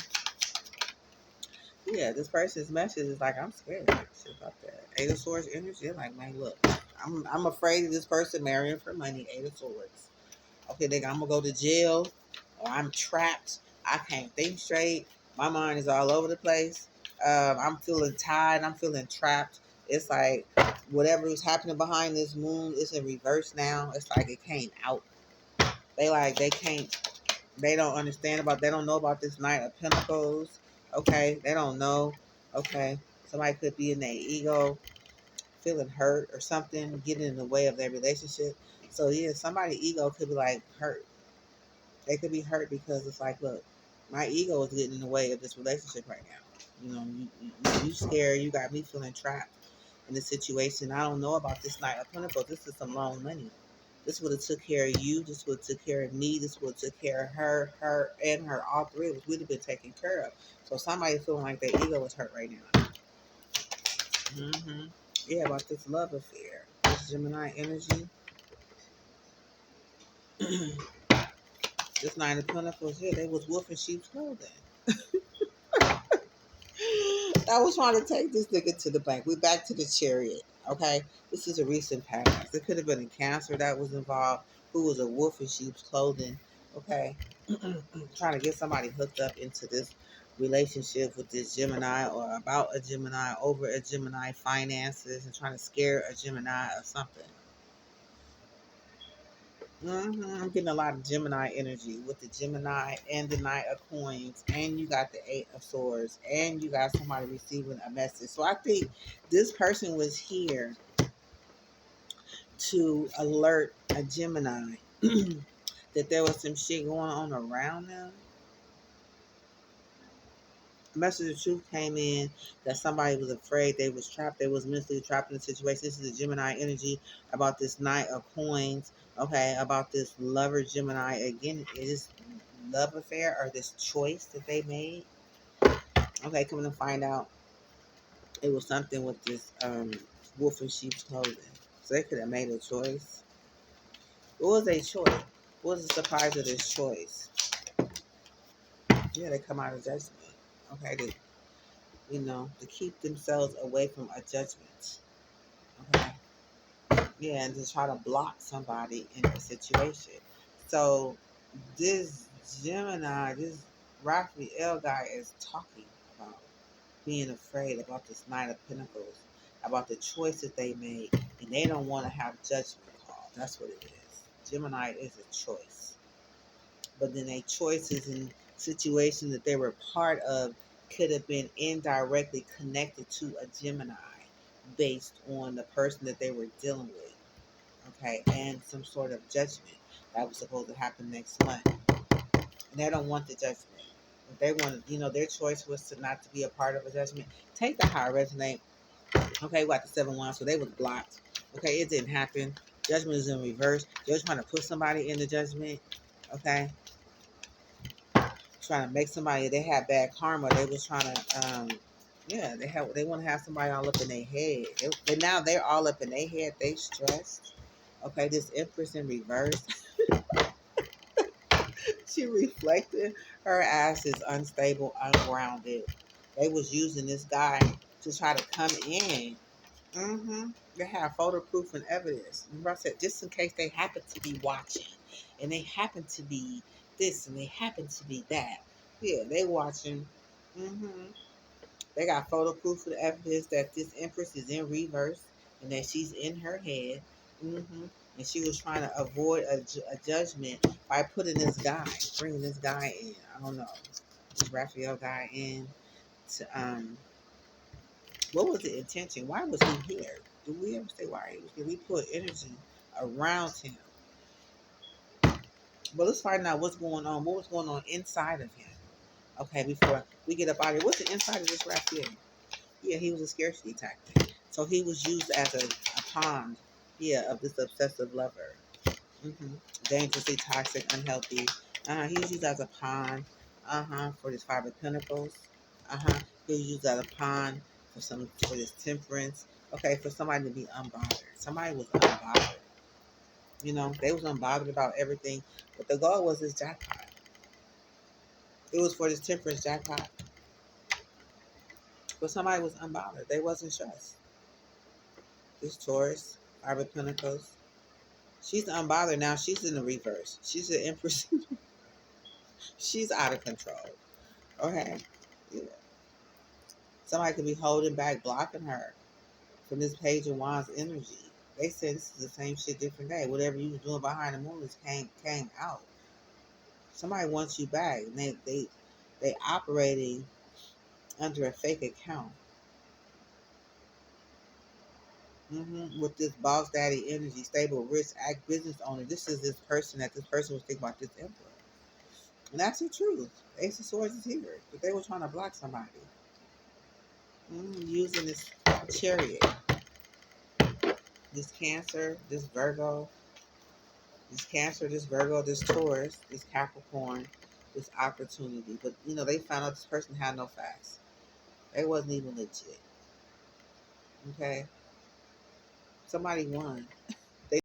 [SPEAKER 1] Yeah, this person's message is like, I'm scared about that. Eight of Swords energy. They're like, man, look, I'm afraid of this person marrying for money. Eight of Swords. Okay, nigga, I'm gonna go to jail, or I'm trapped. I can't think straight. My mind is all over the place. I'm feeling tired. I'm feeling trapped. It's like whatever is happening behind this moon is in reverse now. It's like it came out. They can't. They don't understand about. They don't know about this Knight of Pentacles. Okay, they don't know. Okay, somebody could be in their ego, feeling hurt or something, getting in the way of their relationship. So yeah, somebody's ego could be like hurt. They could be hurt because it's like, look, my ego is getting in the way of this relationship right now. You know, you scared. You got me feeling trapped in this situation. I don't know about this Knight of Pentacles. This is some long money. This would have took care of you. This would have took care of me. This would have took care of her, and her. All three of us would have been taken care of. So somebody feeling like their ego is hurt right now. Yeah, about this love affair. This Gemini energy. This Nine of Pentacles. Yeah, they was wolf in sheep's clothing. I was trying to take this nigga to the bank. We're back to the Chariot. Okay, this is a recent past. It could have been a Cancer that was involved, who was a wolf in sheep's clothing. Okay, trying to get somebody hooked up into this relationship with this Gemini, or about a Gemini, over a Gemini finances, and trying to scare a Gemini or something. I'm getting a lot of Gemini energy with the Gemini and the Knight of Coins, and you got the Eight of Swords, and you got somebody receiving a message. So I think this person was here to alert a Gemini that there was some shit going on around them. A message of truth came in that somebody was afraid, they was trapped, they was mentally trapped in the situation. This is a Gemini energy about this Knight of Coins, okay, about this lover Gemini. Again, it is love affair or this choice that they made. Okay, coming to find out, it was something with this wolf in sheep's clothing. So they could have made a choice. What was their choice? What was the surprise of this choice? Yeah, they come out of judgment. Okay, to keep themselves away from a judgment. Okay. Yeah, and to try to block somebody in a situation. So this Gemini, this Raphael guy is talking about being afraid about this Knight of Pentacles, about the choices they made, and they don't want to have judgment called. That's what it is. Gemini is a choice. But then a choices in situations that they were part of could have been indirectly connected to a Gemini based on the person that they were dealing with. Okay, and some sort of judgment that was supposed to happen next month. And they don't want the judgment. If they wanted, their choice was to not to be a part of a judgment. Take the high resonate. Okay, we got the 7-1, so they was blocked. Okay, it didn't happen. Judgment is in reverse. They're trying to put somebody in the judgment. Okay, trying to make somebody. They had bad karma. They was trying to, yeah, they want to have somebody all up in their head. But now they're all up in their head. They stressed. Okay, this Empress in reverse. She reflected her ass is unstable, ungrounded. They was using this guy to try to come in. They have photo proof and evidence. Remember I said, just in case they happen to be watching, and they happen to be this, and they happen to be that. Yeah, they watching. hmm They got photo proof and evidence that this Empress is in reverse, and that she's in her head. And she was trying to avoid a judgment by putting this guy, bringing this guy in. I don't know, this Raphael guy in to what was the intention? Why was he here? Do we ever say why he was here? We put energy around him. But let's find out what's going on. What was going on inside of him? Okay, before we get up out of here. What's the inside of this Raphael? Yeah, he was a scarcity tactic. So he was used as a pawn, yeah, of this obsessive lover. hmm Dangerously toxic, unhealthy. He was used as a pawn, for this 5 of Pentacles. He was used as a pawn for this temperance. Okay, for somebody to be unbothered. Somebody was unbothered. They was unbothered about everything, but the goal was this jackpot. It was for this temperance jackpot. But somebody was unbothered. They wasn't stressed. This Taurus, 5 of Pentacles. She's unbothered now. She's in the reverse. She's the Empress. She's out of control. Okay. Yeah. Somebody could be holding back, blocking her from this Page of Wands energy. They said this is the same shit, different day. Whatever you was doing behind the moon is came out. Somebody wants you back. And they operating under a fake account. With this boss daddy energy, stable, rich, act business owner. This is this person that this person was thinking about this emperor. And that's the truth. Ace of Swords is here. But they were trying to block somebody. Using this Chariot, this Cancer, this Virgo, this Taurus, this Capricorn, this opportunity. But, they found out this person had no facts. They wasn't even legit. Okay? Somebody won.